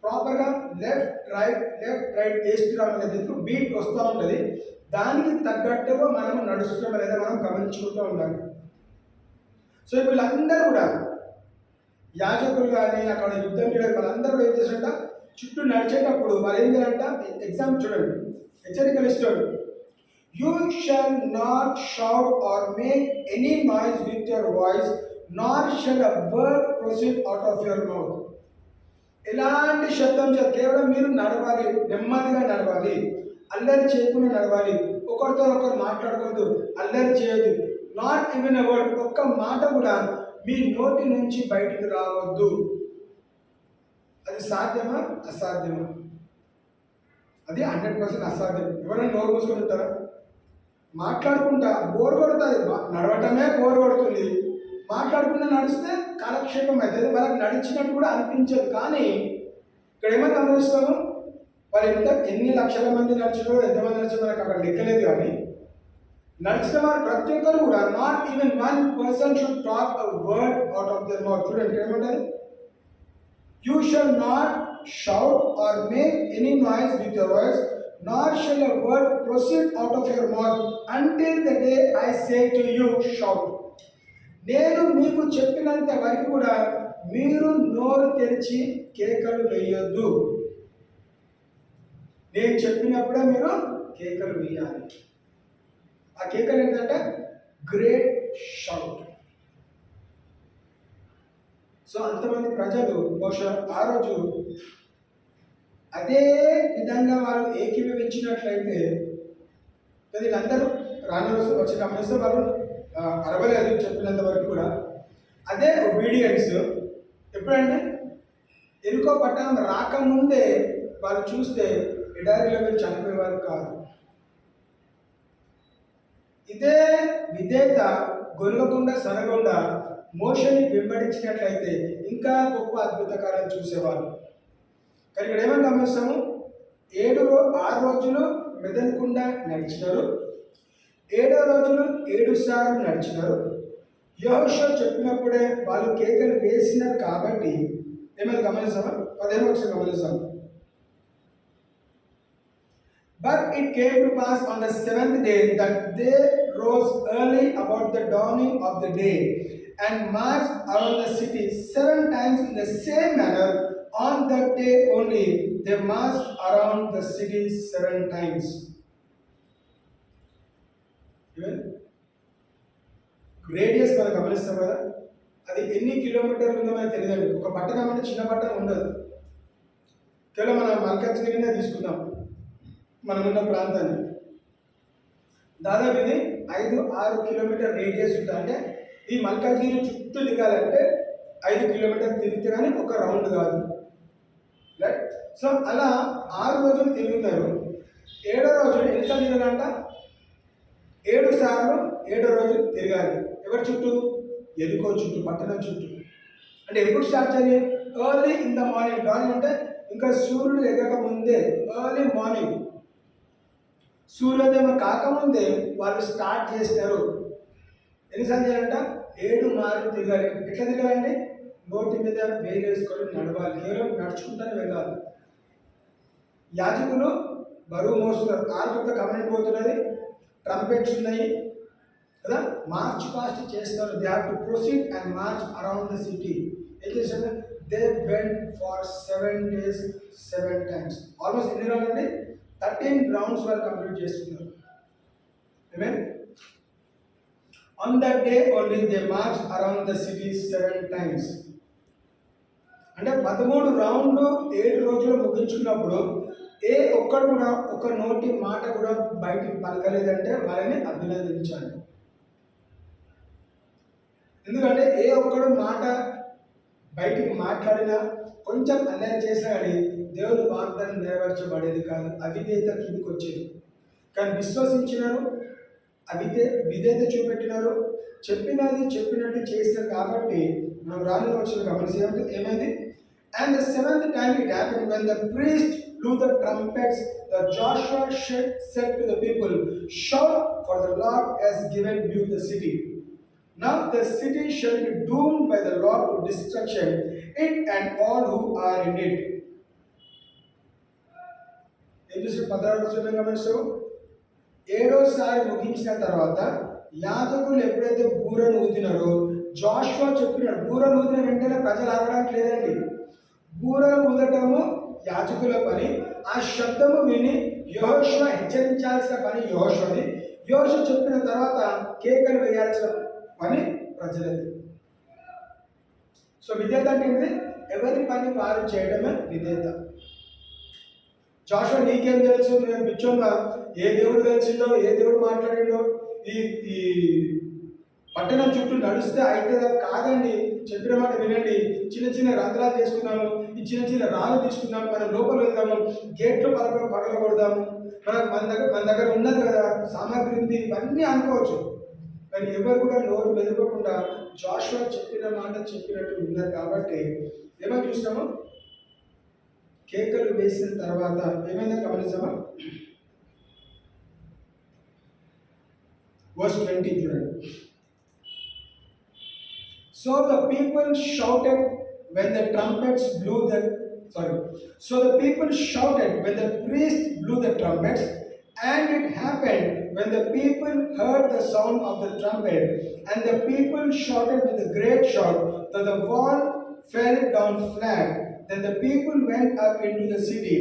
ప్రాపర్గా లెఫ్ట్ రైట్ వేస్తున్నాం అనేది బీట్ వస్తూ ఉంటుంది. దానికి తగ్గట్టుగా మనం నడుస్తున్నాం లేదా మనం గమనించుకుంటూ ఉండాలి. సో వీళ్ళందరూ కూడా యాజకులు కానీ అక్కడ యుద్ధం చేయడం వాళ్ళందరూ కూడా ఏం చేస్తారంట? చుట్టూ నడిచేటప్పుడు వాళ్ళు ఏం చేయాలంట? ఎగ్జామ్ చూడండి, హెచ్చరికలు ఇస్తాడు. You shall not shout or make any noise with your voice, nor shall a word proceed out of your mouth. ఎలాంటి శబ్దం చేయాలి? కేవలం మీరు నడవాలి, నెమ్మదిగా నడవాలి, అల్లరి చేయకుండా నడవాలి. ఒకరితో ఒకరు మాట్లాడకూడదు, అల్లరి చేయొద్దు. నాట్ ఈవెన్ అ వర్డ్, ఒక్క మాట కూడా మీ నోటి నుంచి బయటకు రావద్దు. అది సాధ్యమా? అసాధ్యమా? అది 100% అసాధ్యం. ఎవరైనా నోరు మూసుకొని ఉంటారా? మాట్లాడుకుంటా బోర్ కొడుతుంది, నడవటమే బోర్ కొడుతుంది. మాట్లాడుకుంటూ నడిస్తే కాలక్షేపం అవుతుంది, వాళ్ళకి నడిచినట్టు కూడా అనిపించదు. కానీ ఇక్కడ ఏమైనా గమనిస్తాము? వాళ్ళు ఎన్ని లక్షల మంది నడిచినో ఎంతమంది నడిచినో మనకు అక్కడ లెక్కలేదు. కానీ నడిచిన వారు ప్రతి ఒక్కరు కూడా not even 1 person should talk a word out of their mouth. చూడండి ఏమంటారు? You shall not shout or make any noise with your voice, nor shall a word proceed out of your mouth until the day I say to you shout. నేను మీకు చెప్పినంత వరకు కూడా మీరు నోరు తెరిచి కేకలు వేయొద్దు. నేను చెప్పినప్పుడే మీరు కేకలు వేయాలి. ఆ కేకలు ఏంటంటే గ్రేట్ షౌట్. సో అంతమంది ప్రజలు బహుశా ఆ రోజు అదే విధంగా వాళ్ళు ఏకీభవించినట్లయితే వీళ్ళందరూ రాను రోజు వచ్చి గమనిస్తే వాళ్ళు అరవలేదు చెప్పినంత వరకు కూడా. అదే ఒబీడియన్స్ ఎప్పుడంటే ఎరుకో పట్టణం రాకముందే వాళ్ళు చూస్తే ఎడారిలో వెళ్ళి చనిపోయేవారు కాదు. ఇదే విధేయత గొలవకుండా సరగకుండా మోషని వెంబడించినట్లయితే ఇంకా గొప్ప అద్భుత కార్యాలు చూసేవాళ్ళు. కానీ ఇక్కడ ఏమని గమనిస్తాము, 6 రోజులు మెదలకుండా నడిచినారు, 7వ రోజులు 7 సార్లు నడిచినారు. యెహోషువ చెప్పినప్పుడే వాళ్ళు కేకలు వేసినారు కాబట్టి ఏమైనా గమనిస్తామా? 15వ వచనం గమనిస్తాము. But it came to pass on the 7th day that they rose early about the dawning of the day and marched around the city 7 times in the same manner. On that day only they marched around the city 7 times. Radius మనం గమనిస్తాం కదా, అది ఎన్ని కిలోమీటర్లు ఉందో మనకు తెలియదండి. ఒక పట్టణం అంటే చిన్న పట్టణం ఉండదు. కేవలం మనం మల్కాజ్గిరినే తీసుకుందాం, మనమున్న ప్రాంతాన్ని. దాదాపు ఇది 5-6 కిలోమీటర్ రేడియస్ ఉంటుంది. అంటే ఈ మల్కాజ్గిరి చుట్టూ దిగాలంటే 5 కిలోమీటర్లు తిరిగితే కానీ ఒక రౌండ్ కాదు, రైట్? సో అలా 6 రోజులు తిరుగుతారు. 7వ రోజు ఎన్నిసార్లు తిరగాలంట? 7 సార్లు 7వ రోజు తిరగాలి. ఎవరి చుట్టూ? ఎరుకో చుట్టూ, పట్టణం చుట్టూ. అంటే ఎప్పుడు స్టార్ట్ చేయాలి? Early in the morning. Darning అంటే ఇంకా సూర్యుడు ఎగక ముందే, ఎర్లీ మార్నింగ్, సూర్యోదయం కాకముందే వాళ్ళు స్టార్ట్ చేస్తారు. ఎన్నిసార్లు చేయాలంట? 7 మార్లు తిరగాలి. ఎట్లా తిరగాలండి? నోటి మీద వేలేసుకొని నడవాలి, కేవలం నడుచుకుంటూనే వెళ్ళాలి. యాజకులు బరువు మోస్తున్నారు, ఆర్కుతో కమెంట్ పోతున్నది, ట్రంపెట్స్ ఉన్నాయి కదా, మార్చ్ పాస్ట్ చేస్తారు. They have to proceed and march around the city. ఏం చేశారు? They went for 7 days 7 times. Almost ఎన్ని రౌండ్స్ అండి? 13 రౌండ్స్ వాళ్ళు కంప్లీట్ చేస్తున్నారు. ఆమేన్. On that day only they marched around the city 7 times. అంటే 13 రౌండ్లు 7 రోజులు ముగించుకున్నప్పుడు ఏ ఒక్కడు కూడా ఒక నోటి మాట కూడా బయటికి పలకలేదంటే వాళ్ళని అభినందించాలి. ఎందుకంటే ఏ ఒక్కడు మాట బయటికి మాట్లాడినా, కొంచెం అన్యాయం చేసినా కానీ దేవుని వాగ్దానం నెరవేర్చబడేది కాదు, అవిధేయత కిందికి వచ్చేది. కానీ విశ్వసించినారు, విధేయత చూపెట్టినారు, చెప్పినది చెప్పినట్టు చేశారు కాబట్టి మనం రానున్న వచ్చిన గమనించే ఏమైంది? And the 7th time it happened when the priest blew the trumpets that Joshua said to the people, shout, for the Lord has given you the city. Now the city shall be doomed by the Lord to destruction, it and all who are in it. ఏం చేసి 16వ గమనిస్తాము. 7వసారి ముగించిన తర్వాత యాజకులు ఎప్పుడైతే బూరను ఊదినారో, జోషువా చెప్పినాడు. బూరను ఊదిన వెంటనే ప్రజలు ఆగడానికి లేదండి. బూరను ఊదటము యాజకుల పని. ఆ శబ్దము విని యెహోషువ హెచ్చరించాల్సిన పని యెహోషువది. యెహోషువ చెప్పిన తర్వాత కేకలు వేయాల్సిన పని ప్రజలది. సో విధేయత అంటే ఏంటి? ఎవరి పని వారు చేయడమే విధేయత. జోషువ నీకేం తెలుసు, నేను పిచ్చోగా ఏ దేవుడు తెలిసిందో, ఏ దేవుడు మాట్లాడిండో, ఈ పట్టణం చుట్టూ నడిస్తే అయితే కాదండి, చెప్పిన మాట వినండి. చిన్న చిన్న రంధ్రాలు చేసుకున్నాము, ఈ చిన్న చిన్న రాళ్ళు తీసుకున్నాము, మనం లోపల వెళ్దాము, గేట్లు పగలగొడదాము, మన దగ్గర ఉన్నది కదా సామాగ్రి ఉంది, ఇవన్నీ అనుకోవచ్చు. కానీ ఎవరు కూడా నోరు మెదపకుండా జోషువ చెప్పిన మాట చెప్పినట్టు విన్నారు కాబట్టి ఏమని చూస్తాము? కేకలు వేసిన తర్వాత ఏమైందో గమనించామా? వర్స్ 20 చూడండి. So the people shouted when the trumpets blew the So the people shouted when the priest blew the trumpets, and it happened when the people heard the sound of the trumpet, and the people shouted with a great shout that the wall fell down flat. Then the people went up into the city,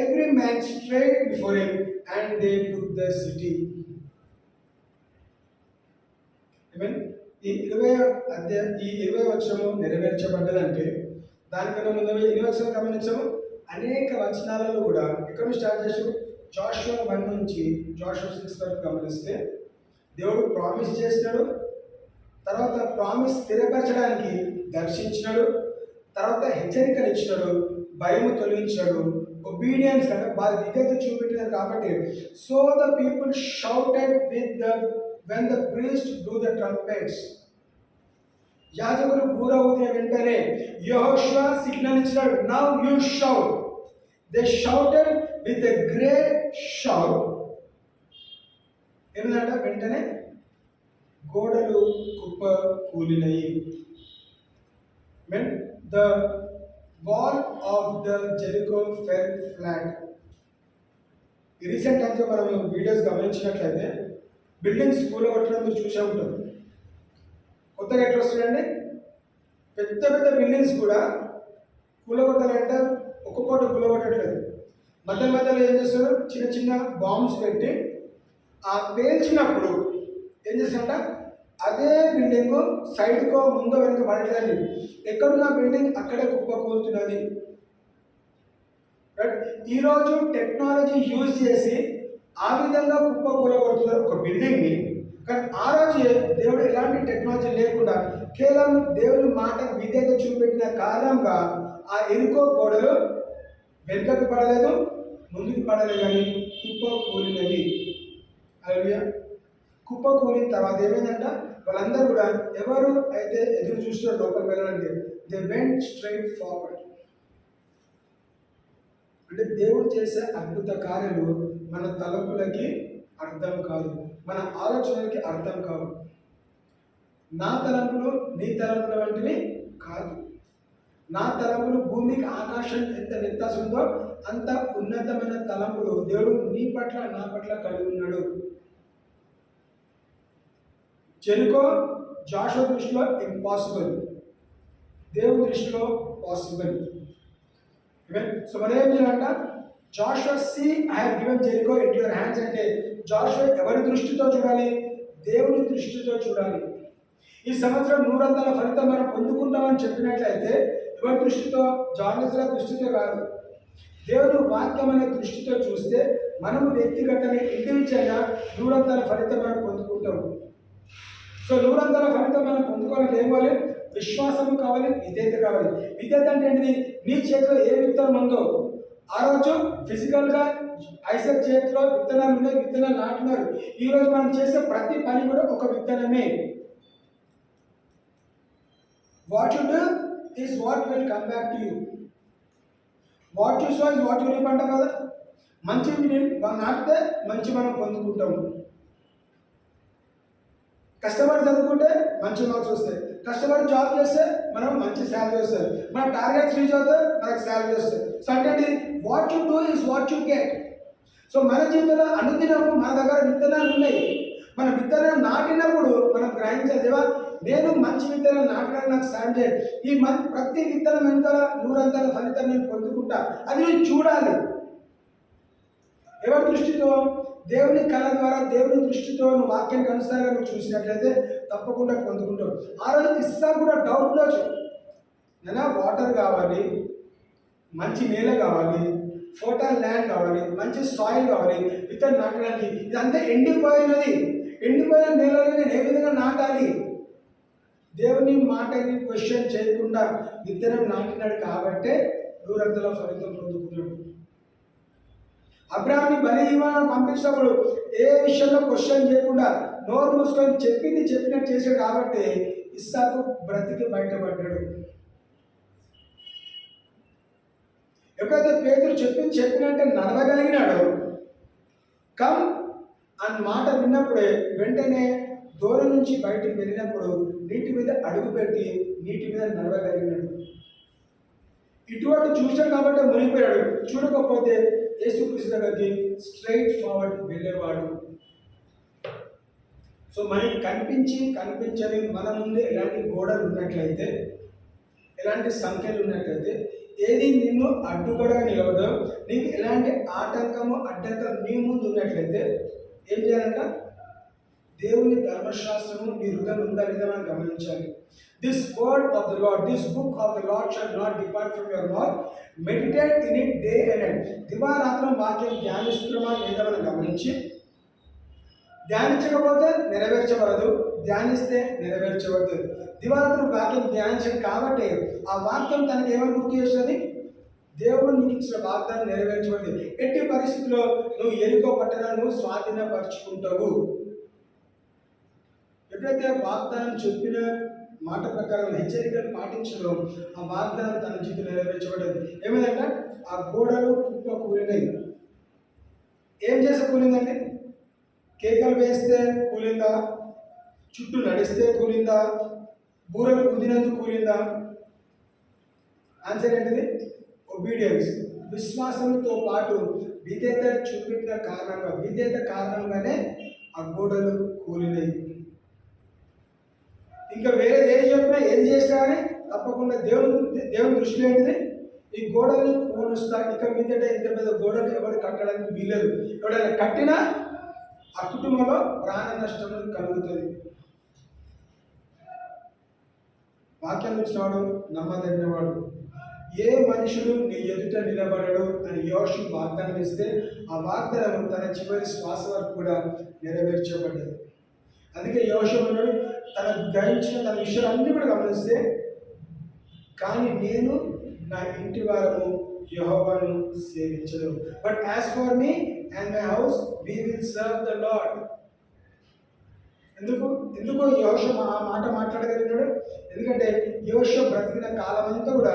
every man straight before him, and they took the city. Amen. ఈ 20 వచనము నెరవేర్చబడ్డదంటే దానికన్నా ముందు 20 వచనం గమనించాము. అనేక వచనాలలో కూడా ఎక్కడ స్టార్ట్ చేసాము? జోషువ 1 నుంచి జోషువ 6 వరకు గమనిస్తే దేవుడు ప్రామిస్ చేస్తాడు, తర్వాత ప్రామిస్ స్థిరపరచడానికి దర్శించినాడు, తర్వాత హెచ్చరికలు ఇచ్చినాడు, భయము తొలగించాడు, ఒబీడియన్స్ అంటే వారి విధేయత చూపెట్టినారు కాబట్టి. So the people shouted with the when the priest blew the trumpets. యాజకులు బూర ఊదిన వెంటనే యెహోషువ సిగ్నల్ ఇచ్చినాడు, now you shout. They shouted with a great shout. ఏమిటంటే వెంటనే గోడలు కుప్ప కూలినాయి. When the wall of the Jericho fell flat. ఈ రీసెంట్ టైమ్స్లో మనం వీడియోస్ గమనించినట్లయితే బిల్డింగ్స్ కూలగొట్టడం మీరు చూసే ఉంటారు. కొత్తగా ఎట్లా వస్తున్నాయండి, పెద్ద పెద్ద బిల్డింగ్స్ కూడా కూలగొట్టాలంటే ఒక్కొక్కటి కూలగొట్టట్లేదు. మధ్యలో ఏం చేస్తారు, చిన్న చిన్న బాంబ్స్ పెట్టి ఆ పేల్చినప్పుడు ఏం చేస్తారంట, అదే బిల్డింగ్ సైడ్కో ముందో వెనుక పడట్లేదు, ఎక్కడున్న బిల్డింగ్ అక్కడే కుప్ప కూలుతున్నది. రైట్. ఈరోజు టెక్నాలజీ యూజ్ చేసి ఆ విధంగా కుప్ప కూలగొడుతున్నారు ఒక బిల్డింగ్ని. కానీ ఆ రోజు దేవుడు ఎలాంటి టెక్నాలజీ లేకుండా కేవలం దేవుని మాటకు విధేయత చూపెట్టిన కారణంగా ఆ ఎరుకో గోడలు వెనుకకు పడలేదు, ముందుకు పడలేదు, కానీ కుప్ప కూలినవి. హల్లెలూయా. కుప్ప కూలిన తర్వాత ఏమైందంట, వాళ్ళందరూ కూడా ఎవరు అయితే ఎదురు చూస్తున్నారో లోపలికి వెళ్ళాలంటే దే వెంట్ స్ట్రైట్ ఫార్వర్డ్. అంటే దేవుడు చేసే అద్భుత కార్యాలు మన తలంపులకి అర్థం కాదు, మన ఆలోచనలకి అర్థం కాదు. నా తలంపులు నీ తలంపుల వంటివి కాదు. నా తలంపులు భూమికి ఆకాశం ఎంత వ్యత్యాసం ఉందో అంత ఉన్నతమైన తలంపులు దేవుడు నీ పట్ల నా పట్ల కలిగి ఉన్నాడు. జెరికో జాషువా దృష్టిలో ఇంపాసిబుల్, దేవుని దృష్టిలో పాసిబుల్. సో మనం ఏం చేయాలంట, Joshua see I have given Jericho in your hands అంటే జాషువా ఎవరి దృష్టితో చూడాలి, దేవుని దృష్టితో చూడాలి. ఈ సంవత్సరం 100 ఫలితం మనం పొందుకుంటామని చెప్పినట్లయితే ఎవరి దృష్టితో, జార్నలిస్టుల దృష్టితో కాదు, దేవుని వాక్యం అనే దృష్టితో చూస్తే మనము వ్యక్తిగతంగా ఇండివిజువల్గా 100 ఫలితం మనం పొందుకుంటాము. సో 100 ఫలితం మనం పొందుకోవాలంటే ఏం కావాలి, విశ్వాసము కావాలి, విధేయత కావాలి. విధేయత అంటే ఏంటిది, నీ చేతిలో ఏ విత్తనం ఉందో ఆ రోజు ఫిజికల్గా ఐసక్ చేతిలో విత్తనాలు ఉన్నాయి, విత్తనాలు నాటున్నారు. ఈరోజు మనం చేసే ప్రతి పని కూడా ఒక విత్తనమే. What you do is what will come back to you. What you so is what you reap అంటాం కదా. మంచి నాటితే మంచి మనం పొందుకుంటాము. కష్టపడి చదువుకుంటే మంచి మార్క్స్ వస్తాయి, కష్టపడి జాబ్ చేస్తే మనం మంచి శాలరీ వస్తుంది, మన టార్గెట్స్ రీచ్ అవుతే మనకు శాలరీ వస్తుంది. సో అంటే what you do is what you get. So మన జీవితంలో అనుదినము మన దగ్గర విత్తనాలు ఉన్నాయి. మన విత్తనాలు నాటినప్పుడు మనం గ్రహించాలి, దేవా నేను మంచి విత్తనాలు నాటడానికి నాకు సాయం చేయండి. ఈ ప్రతి విత్తనం వెనకాల 100 ఫలితం నేను పొందుకుంటా, అది నేను చూడాలి. ఎవరి దృష్టితో, దేవుని కళ ద్వారా, దేవుని దృష్టితో నువ్వు వాక్యానికి అనుసారంగా నువ్వు చూసినట్లయితే తప్పకుండా పొందుకుంటావు. ఆ రోజు ఇస్సా కూడా డౌట్లో నేను వాటర్ కావాలి, మంచి నేల కావాలి, ఫర్టైల్ ల్యాండ్ కావాలి, మంచి సాయిల్ కావాలి, విత్తనం నాటడానికి. ఇదంతా ఎండిపోయినది, ఎండిపోయిన నేలలో నేను ఏ విధంగా నాటాలి? దేవుని మాటని క్వశ్చన్ చేయకుండా విత్తనం నాటినాడు కాబట్టే 100 ఫలితం పొందుకున్నాడు. అబ్రాహాంని బలి ఇవ్వాలని పంపించినప్పుడు ఏ విషయంలో క్వశ్చన్ చేయకుండా నోరు మూసుకొని చెప్పింది చెప్పినట్టు చేశాడు కాబట్టి ఇస్సాకు బ్రతికి బయటపడ్డాడు. ఎప్పుడైతే పేతురు చెప్పింది చెప్పినట్టే నడవగలిగినాడో, కమ్ అని మాట విన్నప్పుడే వెంటనే దూరం నుంచి బయటికి వెళ్ళినప్పుడు నీటి మీద అడుగుపెట్టి నీటి మీద నడవగలిగినాడు. ఇటువంటి చూశాడు కాబట్టి మునిగిపోయాడు, చూడకపోతే యేసుక్రీస్తు దగ్గరికి స్ట్రైట్ ఫార్వర్డ్ వెళ్ళేవాడు. సో మనకి కనిపించని మన ముందే ఎలాంటి గోడలు ఉన్నట్లయితే, ఎలాంటి సంఖ్యలు ఉన్నట్లయితే, ఏది నిన్ను అడ్డుగోడగా నిలవదో, నీకు ఎలాంటి ఆటంకము అడ్డంకం నీ ముందు ఉన్నట్లయితే ఏం చేయాలంట, దేవుని ధర్మశాస్త్రము నీ హృదయం ఉందా లేదా మనం గమనించాలి. This word of the Lord, this book of the Lord shall not depart from your mouth, meditate in it day and night. దివారాత్రం వాక్యం ధ్యానిస్తున్నామా లేదా మనం గమనించి, ధ్యానించకపోతే నెరవేర్చబడదు, ధ్యానిస్తే నెరవేర్చబడుతుంది. దివారాత్రులు వాక్యం ధ్యానించదు కాబట్టి ఆ వాక్యం తనకి ఏమని గుర్తు చేస్తుంది? దేవుడు నీకు ఇచ్చిన వాగ్దానం నెరవేర్చబడింది. ఎట్టి పరిస్థితుల్లో నువ్వు ఎరుకో పట్టణాన్ని స్వాధీనపరుచుకుంటావు. ఎప్పుడైతే వాగ్దానం చెప్పిన మాట ప్రకారం హెచ్చరికలు పాటించడం ఆ వాగ్దానం తన జీవితం నెరవేర్చబడింది. ఏమైందంటే ఆ గోడలు కుప్ప కూలినాయి. ఏం చేస్తే కూలిందండి? కేకలు వేస్తే కూలిందా? చుట్టూ నడిస్తే కూలిందా? బూరలు కుదినందుకు కూలిందా? ఆన్సర్ ఏంటిది? ఒబీడియన్స్. విశ్వాసంతో పాటు విధేయత చూపిన కారణంగా, విధేయత కారణంగానే ఆ గోడలు కూలినాయి. ఇంకా వేరే ఏది చెప్పినా ఏది చేసినా కానీ తప్పకుండా దేవుని దృష్టిలో ఏంటిది? ఈ గోడలు కూలుస్తా. ఇక మీదట ఇంత పెద్ద గోడలు ఎవరు కట్టడానికి వీలేదు. ఎవరైనా కట్టినా ఆ కుటుంబంలో ప్రాణ నష్టం కలుగుతుంది. వాక్యం ఇచ్చినవాడు నమ్మదగినవాడు. ఏ మనుషుడు నీ ఎదుట నిలబడడు అని యోషు వాగ్దానం ఇస్తే ఆ వాగ్దానం తన చివరి శ్వాస వరకు కూడా నెరవేర్చబడ్డది. అందుకే యోషు అన్నాడు, తన గ్రహించిన తన విషయాలన్నీ కూడా గమనిస్తే, కానీ నేను నా ఇంటి వారము యెహోవాను సేవించదు. But as for me and my house we will serve the Lord. ఎందుకు యోషు ఆ మాట మాట్లాడగలిగినాడు? ఎందుకంటే యోషు బ్రతికిన కాలం అంతా కూడా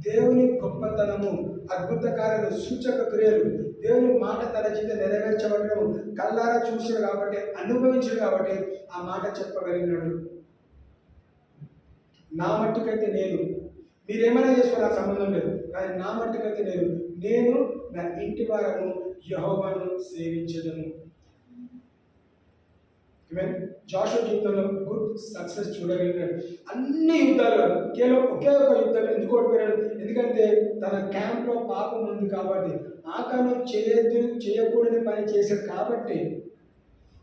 దేవుని గొప్పతనము, అద్భుత కార్యాలు, సూచక క్రియలు, దేవుని మాట తన జీవితం నెరవేర్చబడము కళ్ళారా చూసాడు కాబట్టి, అనుభవించాడు కాబట్టి ఆ మాట చెప్పగలిగినాడు. నా మట్టుకైతే నేను, మీరేమైనా చేసుకో నాకు సంబంధం లేదు, కానీ నా మట్టుకైతే నేను నా ఇంటి వారము యెహోవాను సేవించదను. జాషువా జీవితంలో గుడ్ సక్సెస్ చూడగలిగినాడు. అన్ని యుద్ధాలు కేవలం ఒకే ఒక యుద్ధం ఎందుకు ఓడిపోయాడు? ఎందుకంటే తన క్యాంప్లో పాపం ఉంది కాబట్టి, ఆకాను చేయకూడని పని చేశాడు కాబట్టి,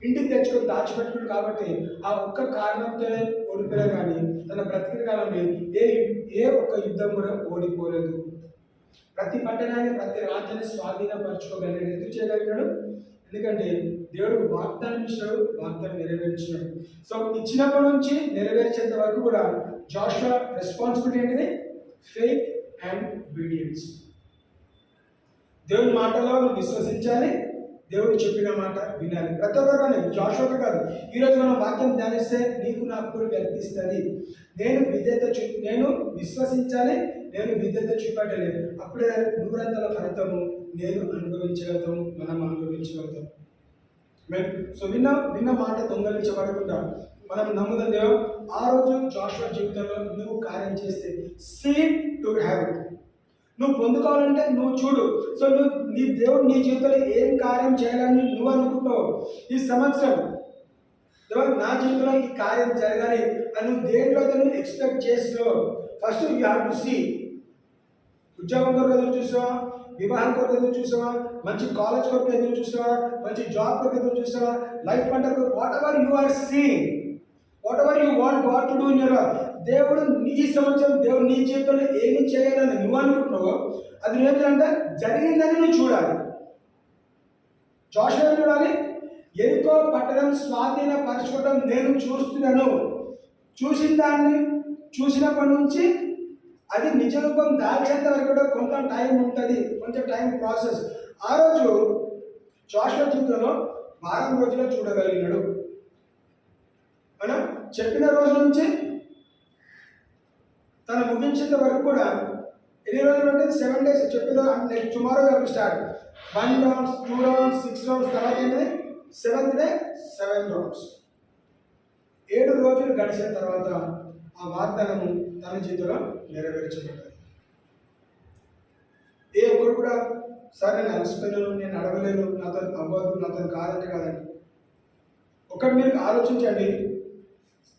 ఇంటికి తెచ్చుకొని దాచిపెట్టుకుని కాబట్టి ఆ ఒక్క కారణంతోనే ఓడిపోయాడు. కానీ తన బ్రతికిన కాలంలో ఏ ఒక్క యుద్ధం కూడా ఓడిపోలేదు. ప్రతి పట్టణాన్ని, ప్రతి రాజ్యాన్ని స్వాధీనపరచుకోగలిగాడు. ఎందుకు చేయగలిగాడు? ఎందుకంటే దేవుడు వాగ్దానం ఇచ్చినాడు, వాగ్దానం నెరవేర్చినాడు. సో ఇచ్చినప్పటి నుంచి నెరవేర్చేంత వరకు కూడా జాషువా రెస్పాన్సిబిలిటీ ఏంటిది? Faith and obedience. దేవుని మాటలో నువ్వు విశ్వసించాలి, దేవుడు చెప్పిన మాట వినాలి. ప్రతి ఒక్కరు, జాషువా కాదు, ఈరోజు మనం వాక్యం ధ్యానిస్తే నీకు నాకు కూడా వ్యక్తిస్తుంది. నేను విశ్వసించాలి, నేను విధేయత చూపెట్టాలి. అప్పుడే 100 ఫలితము నేను అనుభవించగలుగుతాం, మనం అనుభవించగలుగుతాం. సో విన్న మాట దొంగలించబడకుండా మనం నమ్ముదాం. దేవు ఆ రోజు జాషువా జీవితంలో నువ్వు కార్యం చేస్తే సీక్ టు హ్యావ్ ఇట్. నువ్వు పొందుకోవాలంటే నువ్వు చూడు. సో నీ దేవుడు నీ జీవితంలో ఏం కార్యం చేయాలని నువ్వు అనుకుంటావు. ఈ సంవత్సరం దేవుడు నా జీవితంలో ఈ కార్యం జరగాలి అని నువ్వు దేంట్లో నువ్వు ఎక్స్పెక్ట్ చేస్తావు. First you have to see. ఉద్యోగం కొరకు ఎదురు చూసావా? వివాహం కొరకు ఎదురు చూసావా? మంచి కాలేజ్ కొరకు ఎదురు చూసావా? మంచి జాబ్ కొరకు ఎదురు చూసావా? లైఫ్ పార్ట్నర్ కొరకు, whatever you are seeing, whatever you want God to do in your life, దేవుడు ఈ సంవత్సరం దేవుడు నీ జీవితంలో ఏమి చేయాలని నువ్వు అనుకుంటున్నావో అది ఏంటంటే జరిగిందని నువ్వు చూడాలి. జాషువా చూడాలి, ఎరికో పట్టణం స్వాధీనపరచుకోవడం నేను చూస్తున్నాను. చూసిన దాన్ని చూసినప్పటి నుంచి అది నిజ రూపం దాల్చేంత వరకు కూడా కొంత టైం ఉంటుంది, కొంచెం టైం ప్రాసెస్. ఆ రోజు జాషువా జీవితంలో 10 రోజుల్లో చూడగలిగినాడు. మనం చెప్పిన రోజు నుంచి తను ముగించేంత వరకు కూడా ఎన్ని రోజులు ఉంటుంది? 7 days. చెప్పిన next tomorrow start 1 round, 2 rounds, 6 rounds, తర్వాత ఏంటంటే 7th day 7 rounds. 7 రోజులు గడిచిన తర్వాత ఆ వాగ్దానము తన జీవితంలో నెరవేర్చబడ్డది. ఏ ఒక్కరు కూడా సార్ నేను అలసిపోయాను, నేను అడగలేను, నాతో అవ్వదు, నాతో కాదంటే కాదండి. ఒకటి మీరు ఆలోచించండి,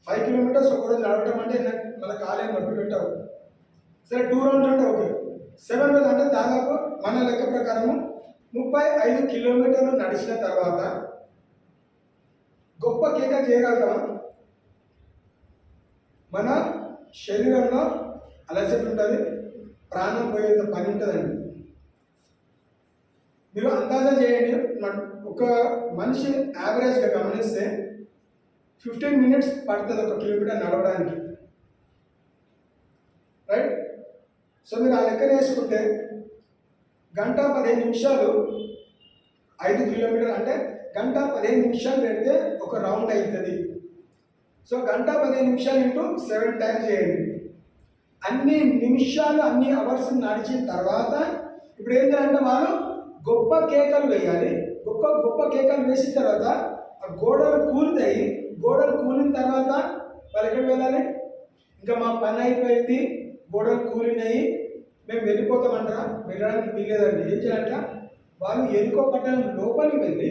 5 kilometers ఒక రోజు నడవటం అంటే మన కాలేం నొప్పి పెట్టావు. సరే 2 rounds అంటే ఓకే, 7 రోజులు అంటే దాదాపు మన లెక్క ప్రకారము 35 kilometers నడిచిన తర్వాత గొప్ప కేక చేయగలుగుతామా? మన శరీరంలో అలసట ఉంటుంది, ప్రాణం పోయేంత పని ఉంటుందండి. మీరు అందాజా చేయండి, ఒక మనిషి యావరేజ్గా గమనిస్తే 15 minutes పడుతుంది 1 కిలోమీటర్ నడవడానికి, రైట్? సో మీరు ఆ లెక్కన వేసుకుంటే గంట 15 నిమిషాలు 5 కిలోమీటర్ అంటే గంట 15 నిమిషాలు పెడితే ఒక రౌండ్ అవుతుంది. సో గంట 15 నిమిషాలు ఇంటూ 7 టైమ్స్ చేయండి. అన్ని నిమిషాలు అన్ని అవర్స్ నడిచిన తర్వాత ఇప్పుడు ఏం చేయాలంటే వాళ్ళు గొప్ప కేకలు వేయాలి. గొప్ప గొప్ప కేకలు వేసిన తర్వాత ఆ గోడలు కూలుతాయి. గోడలు కూలిన తర్వాత వాళ్ళు ఎక్కడికి వెళ్ళాలి? ఇంకా మా పని అయిపోయింది, గోడలు కూలినాయి, మేము వెళ్ళిపోతామంటారా? వెళ్ళడానికి వీల్లేదండి. ఏం చేయాలంట? వాళ్ళు ఎరుకో పట్టణం లోపలికి వెళ్ళి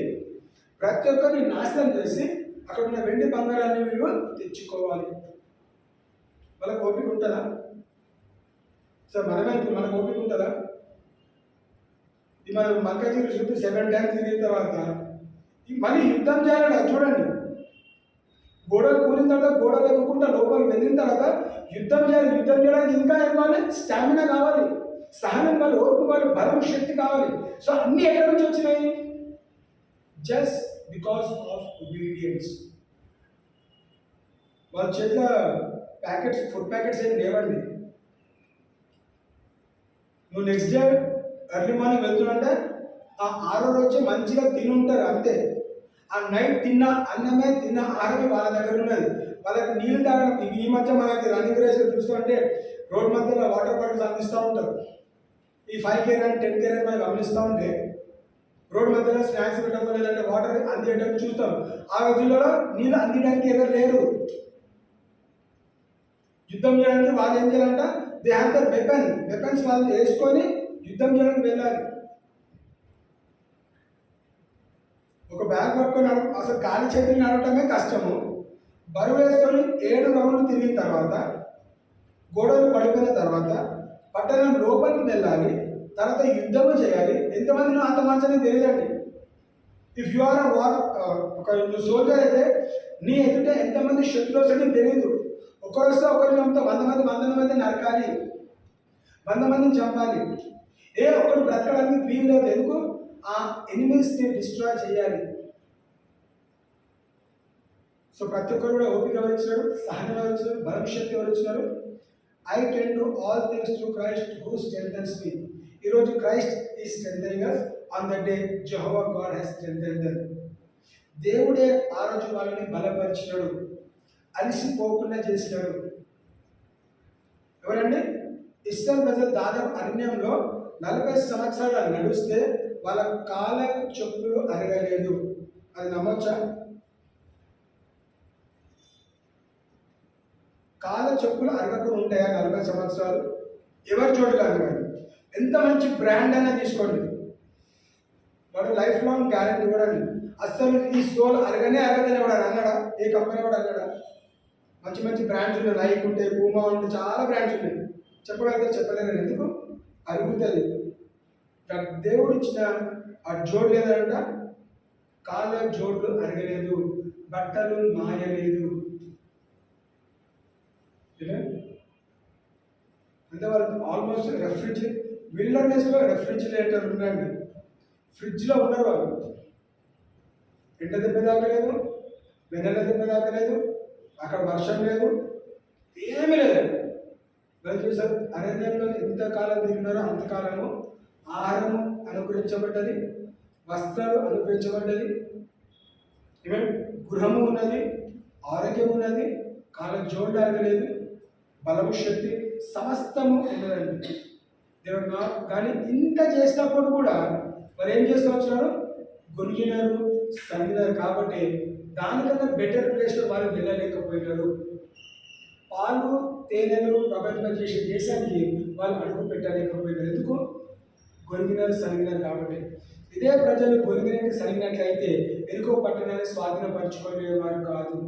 ప్రతి ఒక్కరిని నాశనం చేసి అక్కడ ఉన్న వెండి బంగారాన్ని వీళ్ళు తెచ్చుకోవాలి. వాళ్ళకి ఓపిక ఉంటుందా? సార్ మనకు ఓపిక ఉంటుందా? ఇది మనం మల్కాజీ చుట్టూ 7 టైమ్స్ తిరిగిన తర్వాత మళ్ళీ యుద్ధం చేయాలి. చూడండి, గోడలు కూలిన తర్వాత గోడలు ఎదుర్కొంటా లోపలికి వెళ్ళిన తర్వాత యుద్ధం చేయాలి. యుద్ధం చేయడానికి ఇంకా ఏం కావాలి? స్టామినా కావాలి, సహనం కావాలి, ఓర్పు కావాలి, బలం, శక్తి కావాలి. సో అన్నీ ఎక్కడి నుంచి వచ్చినాయి? Just because of obedience. వాళ్ళ చేతిలో ప్యాకెట్స్, ఫుడ్ ప్యాకెట్స్ ఏమి లేవండి. నువ్వు నెక్స్ట్ డే ఎర్లీ మార్నింగ్ వెళ్తున్నంటే ఆ 6వ రోజు మంచిగా తిని ఉంటారు అంతే. ఆ నైట్ తిన్న అన్నమే, తిన్న ఆహారమే వాళ్ళ దగ్గర ఉన్నది. వాళ్ళకి నీళ్ళు తాగడం, ఈ మధ్య మనకి రన్నింగ్ రేస్ చూస్తుంటే రోడ్ మధ్యలో వాటర్ బాటిల్స్ అందిస్తూ ఉంటారు. ఈ 5K రన్ 10K రన్ మనం గమనిస్తూ ఉంటే రోడ్ మధ్యలో స్నాక్స్ పెట్టడం లేదంటే వాటర్ అందేయడం చూస్తాం. ఆ రోజుల్లో నీళ్ళు అందించడానికి ఎవరు లేరు. యుద్ధం చేయడానికి వాళ్ళు ఏం చేయాలంట? దే హ్యావ్ ద వెపన్స్ వాళ్ళు వేసుకొని యుద్ధం చేయడానికి వెళ్ళాలి. ఒక బ్యాగ్ పట్టుకొని అసలు ఖాళీ చేతులు నడవటమే కష్టము. బరువు వేసుకొని 7 రౌండ్లు తిరిగిన తర్వాత గోడలు పడిపోయిన తర్వాత పట్టణం లోపలికి వెళ్ళాలి. తర్వాత యుద్ధము చేయాలి. ఎంతమందినో అంతమంది తెలియదండి. ఇఫ్ యు ఆర్ ఒక సోల్జర్ అయితే నీ ఎదుట ఎంతమంది శత్రులు వస్తే తెలియదు. ఒకరు వస్తే ఒకరిని చంపుతా, 100 మంది నరకాలి, 100 మందిని చంపాలి. ఒకరు బ్రతకడానికి వీలు లేదు. ఎందుకు? ఆ ఎనిమీస్ని డిస్ట్రాయ్ చేయాలి. సో ప్రతి ఒక్కరు కూడా ఓపిక ఎవరిచ్చినారు? సహనం ఎవరిచ్చినారు? బలం, శక్తి ఎవరిచ్చినారు? I can do all things through Christ who strengthens me. ఈరోజు Christ is strengthening us. On the day Jehovah God has strengthened them. దేవుడే ఆ రోజు వాళ్ళని బలపరిచినాడు, అలసిపోకుండా చేసినాడు. ఎవరండి? ఇశ్రాయేలు ప్రజలు దాదాపు అరణ్యంలో 40 సంవత్సరాలు నడుస్తే వాళ్ళ కాల చెప్పులు అరగలేదు. అది నమ్మొచ్చా? కాల చెప్పులు అరగకుండా ఉంటాయా 40 సంవత్సరాలు? ఎవరు చోటుగా అరగాలి? ఎంత మంచి బ్రాండ్ అయినా తీసుకోండి, వాడు లైఫ్ లాంగ్ గ్యారెంటీ ఇవ్వడానికి. అస్సలు ఈ సోల్ అరగనే అరగదని వాడు అన్నాడా? ఏ కంపెనీ వాడు అన్నాడా? మంచి మంచి బ్రాండ్స్ ఉన్నాయి, నైక్ ఉంటాయి, పూమా ఉంటాయి, చాలా బ్రాండ్స్ ఉన్నాయి. చెప్పగలిగితే చెప్పలేరు. ఎందుకు? అరుగుతుంది. దేవుడు ఇచ్చిన ఆ జోడు లేదంట, కాళ్ళ జోడ్లు అరగలేదు, బట్టలు మాయలేదు. అంటే వాళ్ళు ఆల్మోస్ట్ విల్డర్నెస్లో రెఫ్రిజిరేటర్ ఉండండి, ఫ్రిడ్జ్లో ఉన్నారు వాళ్ళు. ఎండ దెబ్బ తాకలేదు, వెన్నెల దెబ్బ తాకలేదు, అక్కడ వర్షం లేదు, ఏమీ లేదు. వాళ్ళు చూసారు అరణ్యంలో ఎంతకాలం తిరిగినారో అంతకాలము ఆహారము అనుగ్రహించబడ్డది, వస్త్రాలు అనుగ్రహించబడ్డది, ఈవెన్ గృహము ఉన్నది, ఆరోగ్యం ఉన్నది, కాళ్ళ జోళ్ళు అరగలేదు, బలము, శక్తి సమస్తము ఉన్నదండి. దేవుడు కానీ ఇంత చేసినప్పుడు కూడా మరి ఏం చేస్తూ వచ్చినారు? గొనిగినారు, సరిగినారు. కాబట్టి దానికన్నా బెటర్ ప్లేస్లో వాళ్ళు వెళ్ళలేకపోయినారు. పాలు తేనెలు ప్రపంచం చేసే దేశానికి వాళ్ళు అడుగు పెట్టలేకపోయినారు. ఎందుకు? గొనిగినారు, సరిగినారు. కాబట్టి ఇదే ప్రజలు గొనిగినట్టు సరిగినట్లయితే ఎరుకో పట్టణాన్ని స్వాధీనపరచుకునేవారు కాదు.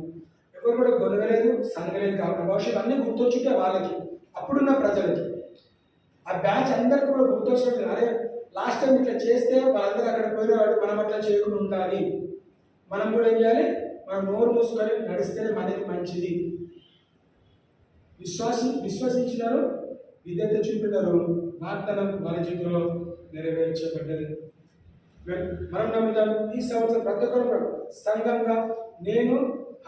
ఎవరు కూడా గొనగలేదు, సనగలేదు. కాబట్టి భవిష్యత్తు అన్నీ గుర్తొచ్చుంటే వాళ్ళకి, అప్పుడున్న ప్రజలకి, ఆ బ్యాచ్ అందరికీ కూడా గుర్తొచ్చినట్టు, అరే లాస్ట్ టైం ఇట్లా చేస్తే వాళ్ళందరూ అక్కడ పోయినవాడు, మనం అట్లా చేయకుండా ఉండాలి, మనం కూడా ఏం చేయాలి? మనం నోరు మూసుకొని నడిస్తేనే మనకి మంచిది. విశ్వసించినారు, విధేయత చూపినారు, వాగ్దానం వాళ్ళ జీవితంలో నెరవేర్చబడ్డది. మనం నమ్ముతాం. ఈ సంవత్సరం ప్రతి ఒక్కరు సంఘంగా నేను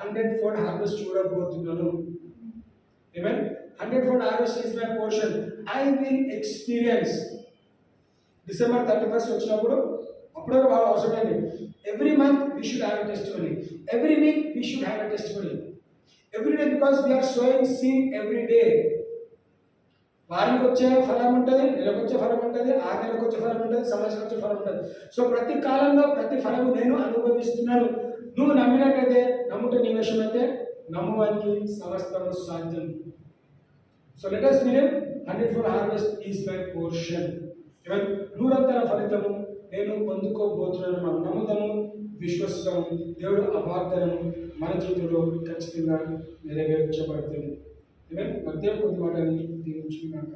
100-fold హార్వెస్ట్ చూడబోతున్నాను. Amen. 100-fold harvest is my portion. I will experience. December 31st వచ్చినప్పుడు అప్పుడు వాళ్ళు అవసరమైంది. Every month we should have a testimony. Every week we should have a testimony. Every day, because we are sowing seed every day. వారానికి వచ్చే ఫలం ఉంటుంది, నెలకు వచ్చే ఫలం ఉంటుంది, 6 నెలలకు వచ్చే ఫలం ఉంటుంది, సంవత్సరం వచ్చే ఫలం ఉంటుంది. సో ప్రతి కాలంలో ప్రతి ఫలము నేను అనుభవిస్తున్నాను. నువ్వు నమ్మినట్టయితే, నమ్ముట నీ విషయం అయితే, నమ్మువానికి సమస్తము సాధ్యం. So let us believe 100-fold harvest is my portion. Even 100 ఫలితము నేను పొందుకోబోతున్నాను. మనం నమ్ముతాము, విశ్వసిస్తాము. దేవుడు అవాగ్దానము మన జీవితంలో ఖచ్చితంగా నెరవేర్చబడుతుంది. ఈవెన్ మధ్య కొద్ది మాటని దీవించుకున్నాక